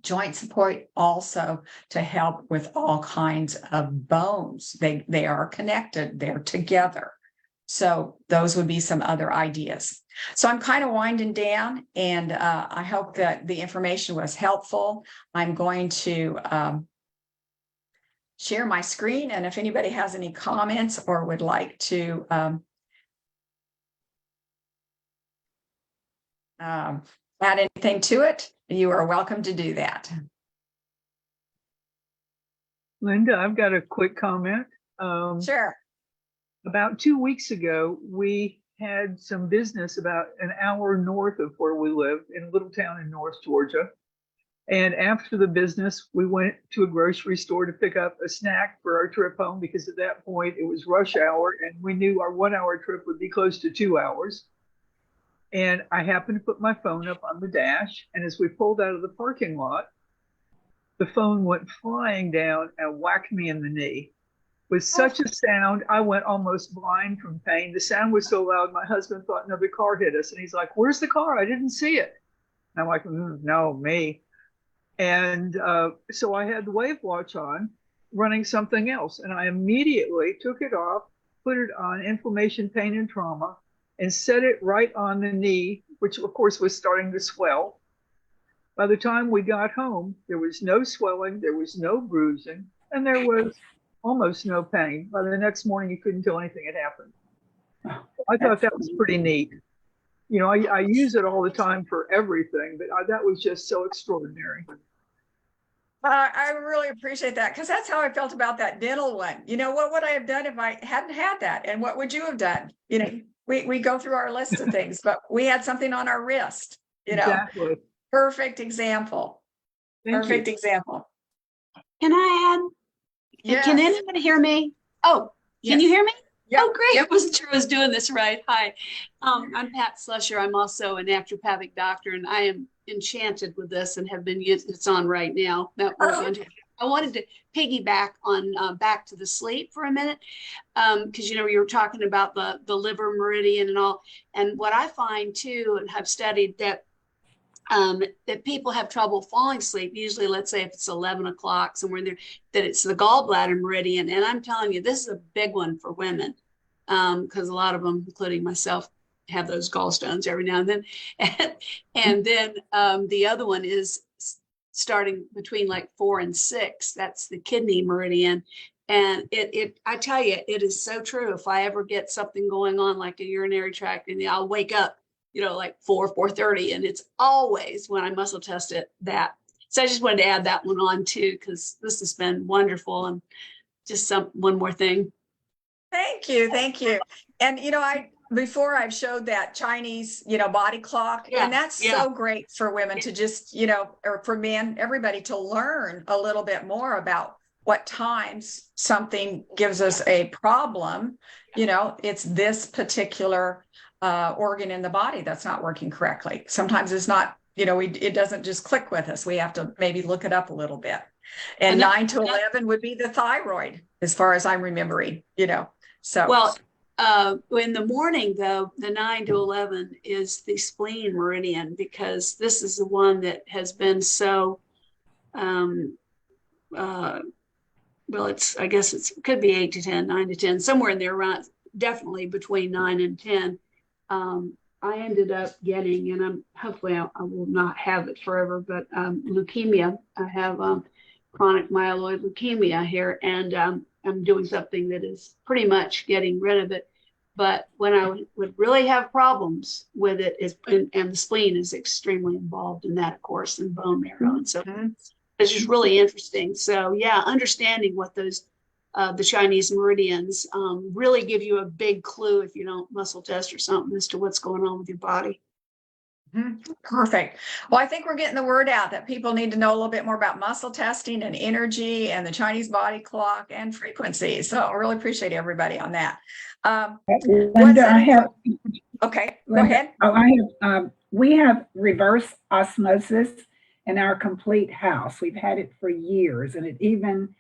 joint support also to help with all kinds of bones. They are connected, they're together. So those would be some other ideas. So I'm kind of winding down, and I hope that the information was helpful. I'm going to share my screen, and if anybody has any comments or would like to add anything to it, you are welcome to do that. Linda, I've got a quick comment. Sure. About 2 weeks ago, we had some business about an hour north of where we live in a little town in North Georgia. And after the business, we went to a grocery store to pick up a snack for our trip home, because at that point it was rush hour and we knew our 1 hour trip would be close to 2 hours. And I happened to put my phone up on the dash. And as we pulled out of the parking lot, the phone went flying down and whacked me in the knee. With such a sound, I went almost blind from pain. The sound was so loud, my husband thought another car hit us. And he's like, "Where's the car? I didn't see it." And I'm like, "No, me." And so I had the WAVwatch on, running something else. And I immediately took it off, put it on inflammation, pain, and trauma, and set it right on the knee, which of course was starting to swell. By the time we got home, there was no swelling, there was no bruising, and there was almost no pain. By the next morning, you couldn't tell anything had happened. I thought that was pretty neat. I use it all the time for everything, but that was just so extraordinary. I really appreciate that, because that's how I felt about that dental one. What would I have done if I hadn't had that? And what would you have done? We go through our list of things, but we had something on our wrist, Exactly. Perfect example. Perfect example. Can I add? Yes. Can anyone hear me? Oh, can you hear me? Yep. Oh, great. Yep. I wasn't sure I was doing this right. Hi, I'm Pat Slusher. I'm also a naturopathic doctor, and I am enchanted with this and have been using it's on right now. I wanted to piggyback on back to the sleep for a minute, because you were talking about the liver meridian and all. And what I find too, and have studied that people have trouble falling asleep. Usually, let's say if it's 11 o'clock, somewhere in there, that it's the gallbladder meridian. And I'm telling you, this is a big one for women, because a lot of them, including myself, have those gallstones every now and then. And then the other one is starting between like 4 and 6. That's the kidney meridian. And I tell you, it is so true. If I ever get something going on like a urinary tract, and I'll wake up, like 4:30, and it's always when I muscle test it that. So I just wanted to add that one on too, because this has been wonderful. And just one more thing. Thank you. And before I've showed that Chinese, body clock, and that's so great for women to just, or for men, everybody to learn a little bit more about what times something gives us a problem. It's this particular organ in the body that's not working correctly. Sometimes it's not, it doesn't just click with us. We have to maybe look it up a little bit. And 9 to 11 would be the thyroid, as far as I'm remembering, so. Well, in the morning though, the 9 to 11 is the spleen meridian, because this is the one that has been so, I guess it could be 8 to 10, 9 to 10, somewhere in there around, definitely between 9 and 10. I ended up getting, and hopefully I will not have it forever, but leukemia. I have chronic myeloid leukemia here, and I'm doing something that is pretty much getting rid of it. But when I would really have problems with it and the spleen is extremely involved in that, of course, and bone marrow. And so it's just really interesting. So yeah, understanding what those the Chinese meridians really give you a big clue if you don't muscle test or something as to what's going on with your body. Perfect. Well, I think we're getting the word out that people need to know a little bit more about muscle testing and energy and the Chinese body clock and frequency. So I really appreciate everybody on that. Linda, I have. Okay, go Linda, ahead. Oh, I have. We have reverse osmosis in our complete house. We've had it for years, and it even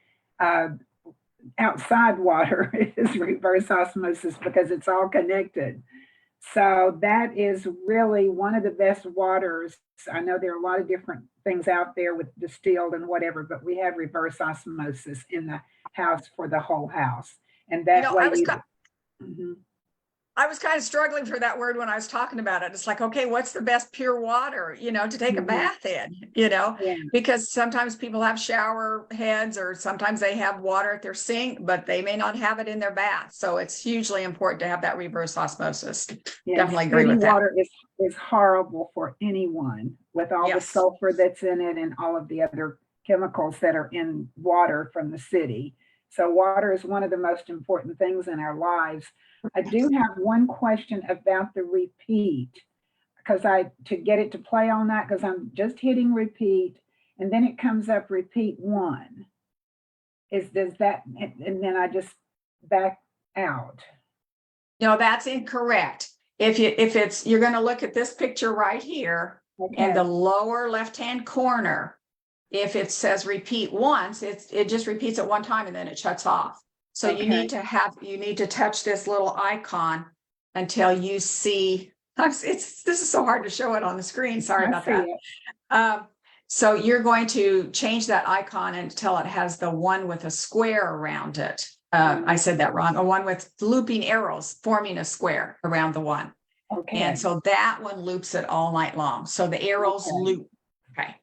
outside water is reverse osmosis because it's all connected. So that is really one of the best waters. I know there are a lot of different things out there with distilled and whatever, but we have reverse osmosis in the house for the whole house. And that way I was kind of struggling for that word when I was talking about it. It's like, okay, what's the best pure water, to take a bath in, because sometimes people have shower heads or sometimes they have water at their sink, but they may not have it in their bath. So it's hugely important to have that reverse osmosis. Definitely agree with that. Water is horrible for anyone with all the sulfur that's in it and all of the other chemicals that are in water from the city. So water is one of the most important things in our lives. I do have one question about the repeat, because to get it to play on that, because I'm just hitting repeat and then it comes up repeat 1. Does that, and then I just back out. No, that's incorrect. You're going to look at this picture right here in the lower left-hand corner. If it says repeat once, it just repeats it one time and then it shuts off. So you need to touch this little icon until you see. This is so hard to show it on the screen. Sorry about that. So you're going to change that icon until it has the one with a square around it. I said that wrong. A one with looping arrows forming a square around the one. Okay. And so that one loops it all night long. So the arrows loop. Okay.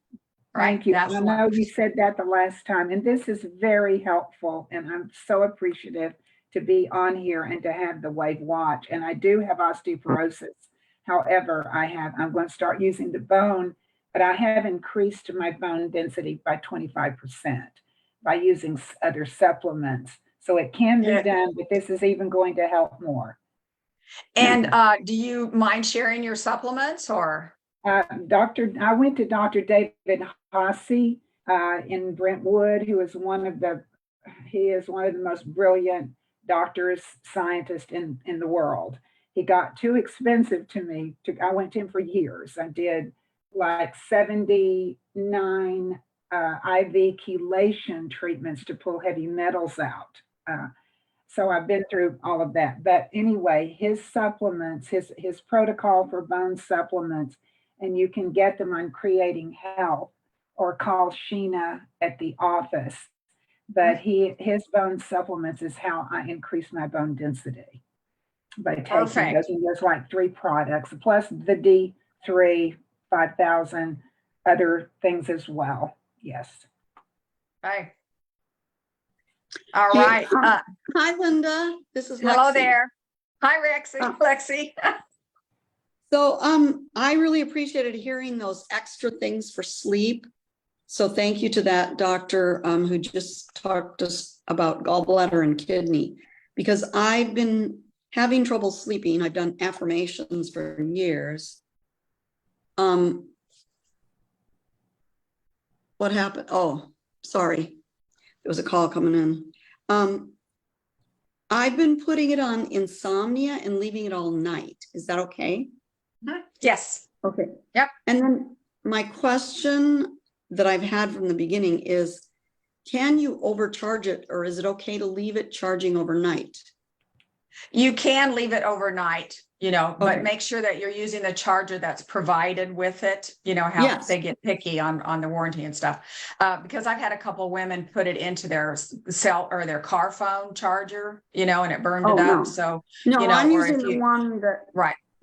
Right. Thank you. I know you said that the last time, and this is very helpful, and I'm so appreciative to be on here and to have the WAVwatch. And I do have osteoporosis. However, I'm going to start using the bone, but I have increased my bone density by 25% by using other supplements. So it can be done, but this is even going to help more. And do you mind sharing your supplements or? I went to Dr. David Hasse in Brentwood, who is one of the most brilliant doctors, scientists in the world. He got too expensive to me. I went to him for years. I did like 79 IV chelation treatments to pull heavy metals out. So I've been through all of that. But anyway, his supplements, his protocol for bone supplements, and you can get them on Creating Health or call Sheena at the office. But his bone supplements is how I increase my bone density by taking those. And there's like 3 products plus the D3, 5,000 other things as well. Yes. Right. All right. Hi, Linda. This is hello Lexi. there. Hi, Lexi. So I really appreciated hearing those extra things for sleep. So thank you to that doctor who just talked to us about gallbladder and kidney, because I've been having trouble sleeping. I've done affirmations for years. What happened? Oh, sorry. There was a call coming in. I've been putting it on insomnia and leaving it all night. Is that okay? Yes. Okay. Yep. And then my question that I've had from the beginning is, can you overcharge it, or is it okay to leave it charging overnight? You can leave it overnight, but make sure that you're using the charger that's provided with it. How they get picky on the warranty and stuff. Because I've had a couple of women put it into their cell or their car phone charger, and it burned it up. No. So, I'm using the one that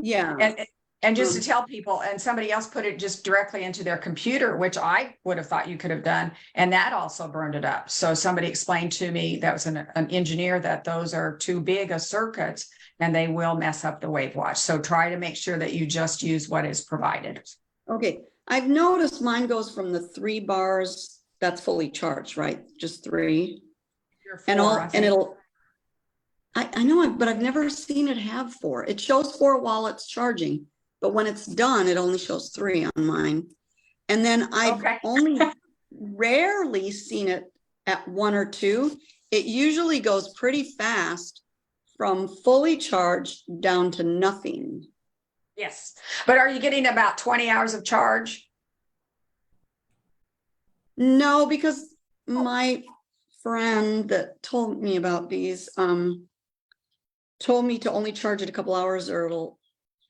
Yeah. And just to tell people, and somebody else put it just directly into their computer, which I would have thought you could have done, and that also burned it up. So somebody explained to me, that was an engineer, that those are too big a circuits and they will mess up the WAVwatch. So try to make sure that you just use what is provided. Okay, I've noticed mine goes from the 3 bars, that's fully charged, right? Just 3. And it'll, I know, but I've never seen it have 4. It shows 4 while it's charging, but when it's done, it only shows 3 on mine. And then I've only rarely seen it at 1 or 2. It usually goes pretty fast from fully charged down to nothing. Yes, but are you getting about 20 hours of charge? No, because my friend that told me about these told me to only charge it a couple hours or it'll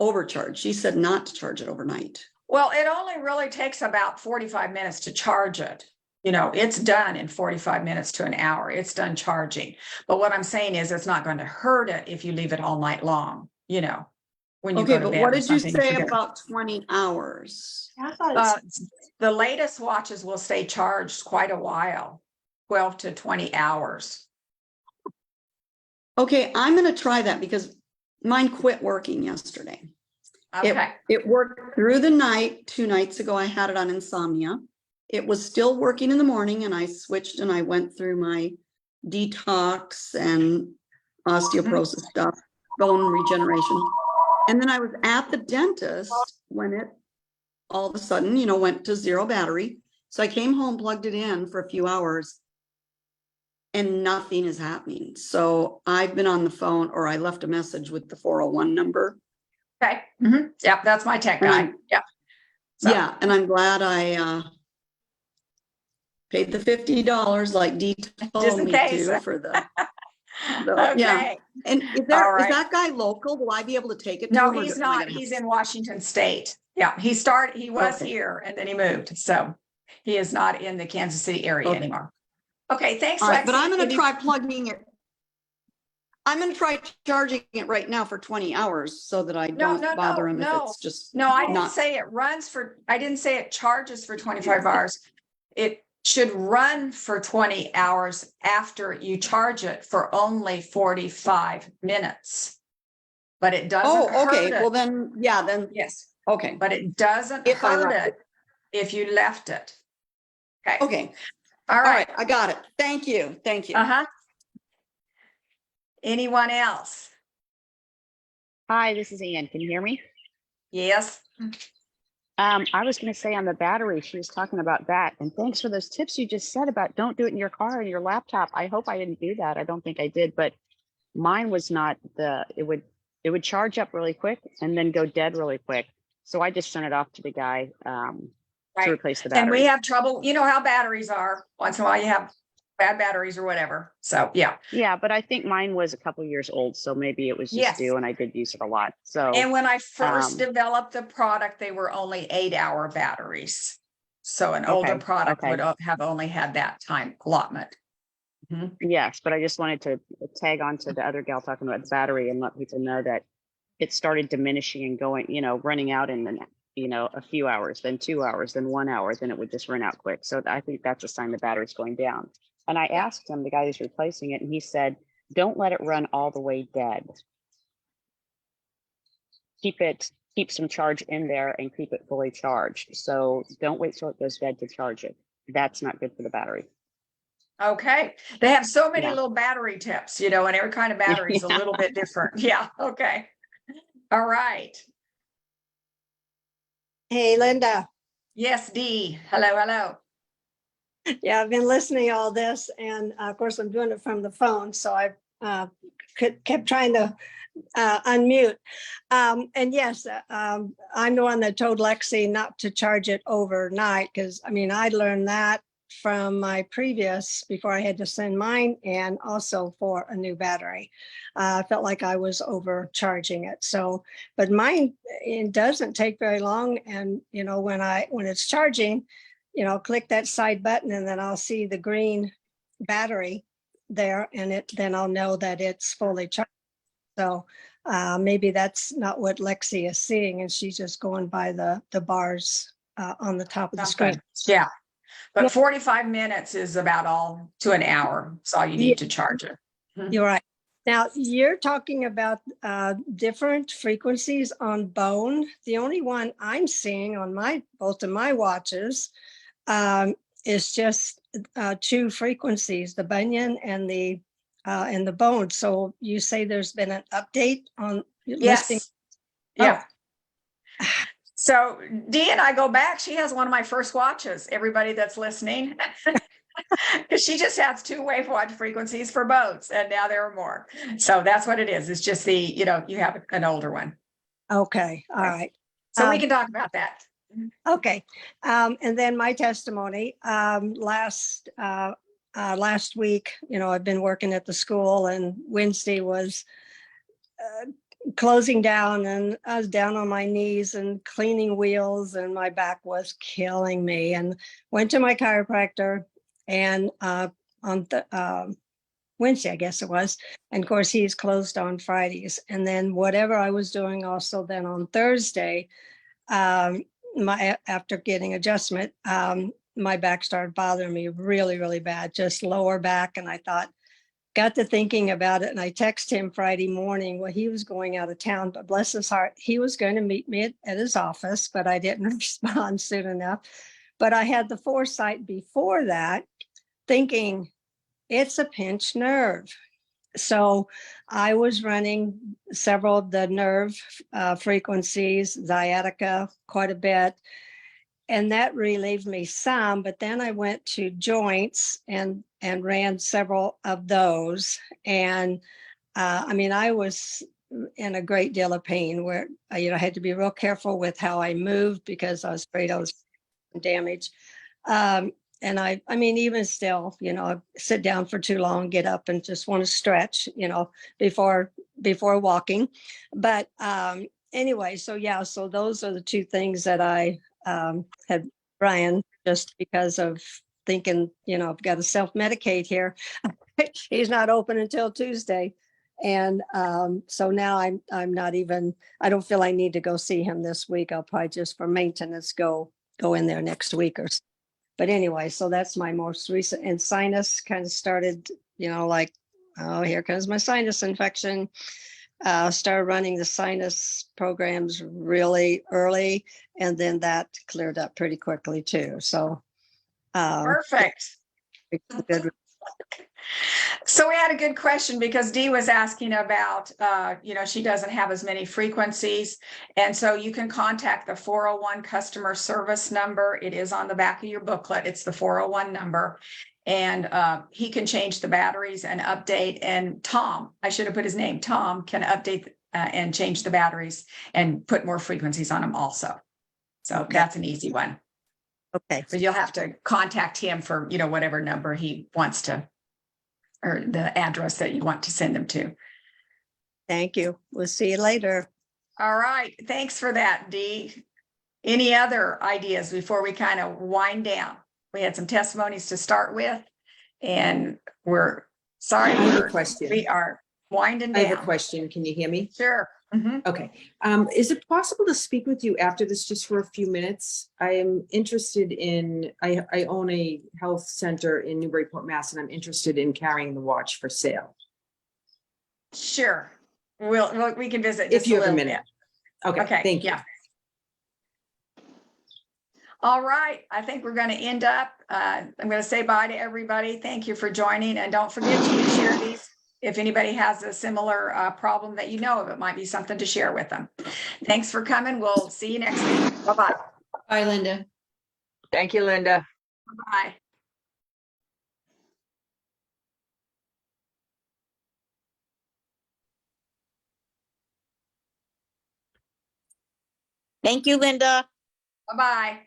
overcharge. She said not to charge it overnight. Well, it only really takes about 45 minutes to charge it. You know, it's done in 45 minutes to an hour. It's done charging. But what I'm saying is it's not going to hurt it if you leave it all night long, you know, when you go to Okay, but bed what or did you something, say forget it. about 20 hours? I thought The latest watches will stay charged quite a while, 12 to 20 hours. Okay, I'm going to try that because mine quit working yesterday. Okay. It worked through the night. 2 nights ago, I had it on insomnia. It was still working in the morning and I switched and I went through my detox and osteoporosis stuff, bone regeneration. And then I was at the dentist when it all of a sudden, you know, went to 0 battery. So I came home, plugged it in for a few hours and nothing is happening. So I've been on the phone, or I left a message with the 401 number. Okay. Yep, that's my tech guy. Yeah. So. Yeah, and I'm glad I paid the $50 like Dee told me to for the Okay. yeah. And is that guy local? Will I be able to take it to No, him? he's not. He's in Washington State. Yeah, he was here and then he moved. So he is not in the Kansas City area anymore. Okay, thanks, All right, Lexi. but I'm going to try plugging it. I'm going to try charging it right now for 20 hours so that I don't bother him if it's just I didn't say it runs for, I didn't say it charges for 25 hours. It should run for 20 hours after you charge it for only 45 minutes. But it doesn't hurt okay. it. Well then, yeah, then. Yes. Okay. But it doesn't If I hurt left it if you left it. Okay. Okay. All All right. right. I got it. Thank you. Thank you. Uh-huh. Anyone else? Hi, this is Ann. Can you hear me? Yes. I was going to say on the battery, she was talking about that. And thanks for those tips you just said about don't do it in your car and your laptop. I hope I didn't do that. I don't think I did, but mine was not it would charge up really quick and then go dead really quick. So I just sent it off to the guy to replace the battery. And we have trouble. You know how batteries are. Once in a while you have bad batteries or whatever. So yeah. Yeah, but I think mine was a couple years old. So maybe it was just due and I did use it a lot. So and when I first developed the product, they were only 8-hour batteries. So an older product would have only had that time allotment. Yes, but I just wanted to tag on to the other gal talking about the battery and let people know that it started diminishing and going, you know, running out in a few hours, then 2 hours, then 1 hour, then it would just run out quick. So I think that's a sign the battery's going down. And I asked him, the guy who's replacing it, and he said, don't let it run all the way dead. Keep some charge in there and keep it fully charged. So don't wait till it goes dead to charge it. That's not good for the battery. Okay. They have so many little battery tips, you know, and every kind of battery is a little bit different. Yeah. Okay. All right. Hey, Linda. Yes, Dee. Hello. Yeah, I've been listening to all this, and of course, I'm doing it from the phone, so I kept trying to unmute. And yes, I'm the one that told Lexi not to charge it overnight because, I mean, I learned that from my previous, before I had to send mine, and also for a new battery. I felt like I was overcharging it. So, but mine, it doesn't take very long, and you know, when it's charging, you know, click that side button and then I'll see the green battery there and then I'll know that it's fully charged. So maybe that's not what Lexi is seeing, and she's just going by the bars on the top of the screen. Something. Yeah. But 45 minutes is about all to an hour. That's all you need to charge it. You're right. Now you're talking about different frequencies on bone. The only one I'm seeing on both of my watches is just two frequencies, the bunion and the bone. So you say there's been an update on listing? Yes. Yeah. So Dee and I go back. She has one of my first watches, everybody that's listening. Because she just has 2 WAVwatch frequencies for boats, and now there are more. So that's what it is. It's just you have an older one. Okay. All right. So we can talk about that. Okay. And then my testimony, last week, I've been working at the school, and Wednesday was closing down, and I was down on my knees and cleaning wheels, and my back was killing me, and went to my chiropractor, and on Wednesday, I guess it was. And of course, he's closed on Fridays. And then whatever I was doing also then on Thursday, after getting adjustment, my back started bothering me really, really bad, just lower back. And I got to thinking about it, and I texted him Friday morning. Well, he was going out of town, but bless his heart, he was going to meet me at his office, but I didn't respond soon enough. But I had the foresight before that, thinking it's a pinched nerve. So I was running several of the nerve frequencies, sciatica, quite a bit. And that relieved me some, but then I went to joints and ran several of those. And I was in a great deal of pain where, I had to be real careful with how I moved because I was afraid I was damaged. And even still, I sit down for too long, get up and just want to stretch, before walking. But anyway, so those are the two things that I had Brian, just because of thinking, I've got to self-medicate here. He's not open until Tuesday. And so now I'm not even, I don't feel I need to go see him this week. I'll probably just for maintenance go in there next week or so. But anyway, so that's my most recent, and sinus kind of started, oh, here comes my sinus infection. Started running the sinus programs really early, and then that cleared up pretty quickly too. So Perfect. Good. So we had a good question because Dee was asking about, she doesn't have as many frequencies. And so you can contact the 401 customer service number. It is on the back of your booklet. It's the 401 number. And he can change the batteries and update. And Tom, I should have put his name, Tom can update and change the batteries and put more frequencies on them also. So that's an easy one. Okay. But you'll have to contact him for, whatever number he wants to, or the address that you want to send them to. Thank you. We'll see you later. All right. Thanks for that, Dee. Any other ideas before we kind of wind down? We had some testimonies to start with, and we're sorry. I have a question. We are winding down. I have a question. Can you hear me? Sure. Mm-hmm. Okay. Is it possible to speak with you after this just for a few minutes? I am interested in, I own a health center in Newburyport, Mass, and I'm interested in carrying the watch for sale. Sure. We can visit If just you a have a little minute. bit. Okay. Thank you. Yeah. All right. I think we're going to end up. I'm going to say bye to everybody. Thank you for joining. And don't forget to share these. If anybody has a similar problem that you know of, it might be something to share with them. Thanks for coming. We'll see you next week. Bye-bye. Bye, Linda. Thank you, Linda. Bye. Thank you, Linda. Bye-bye.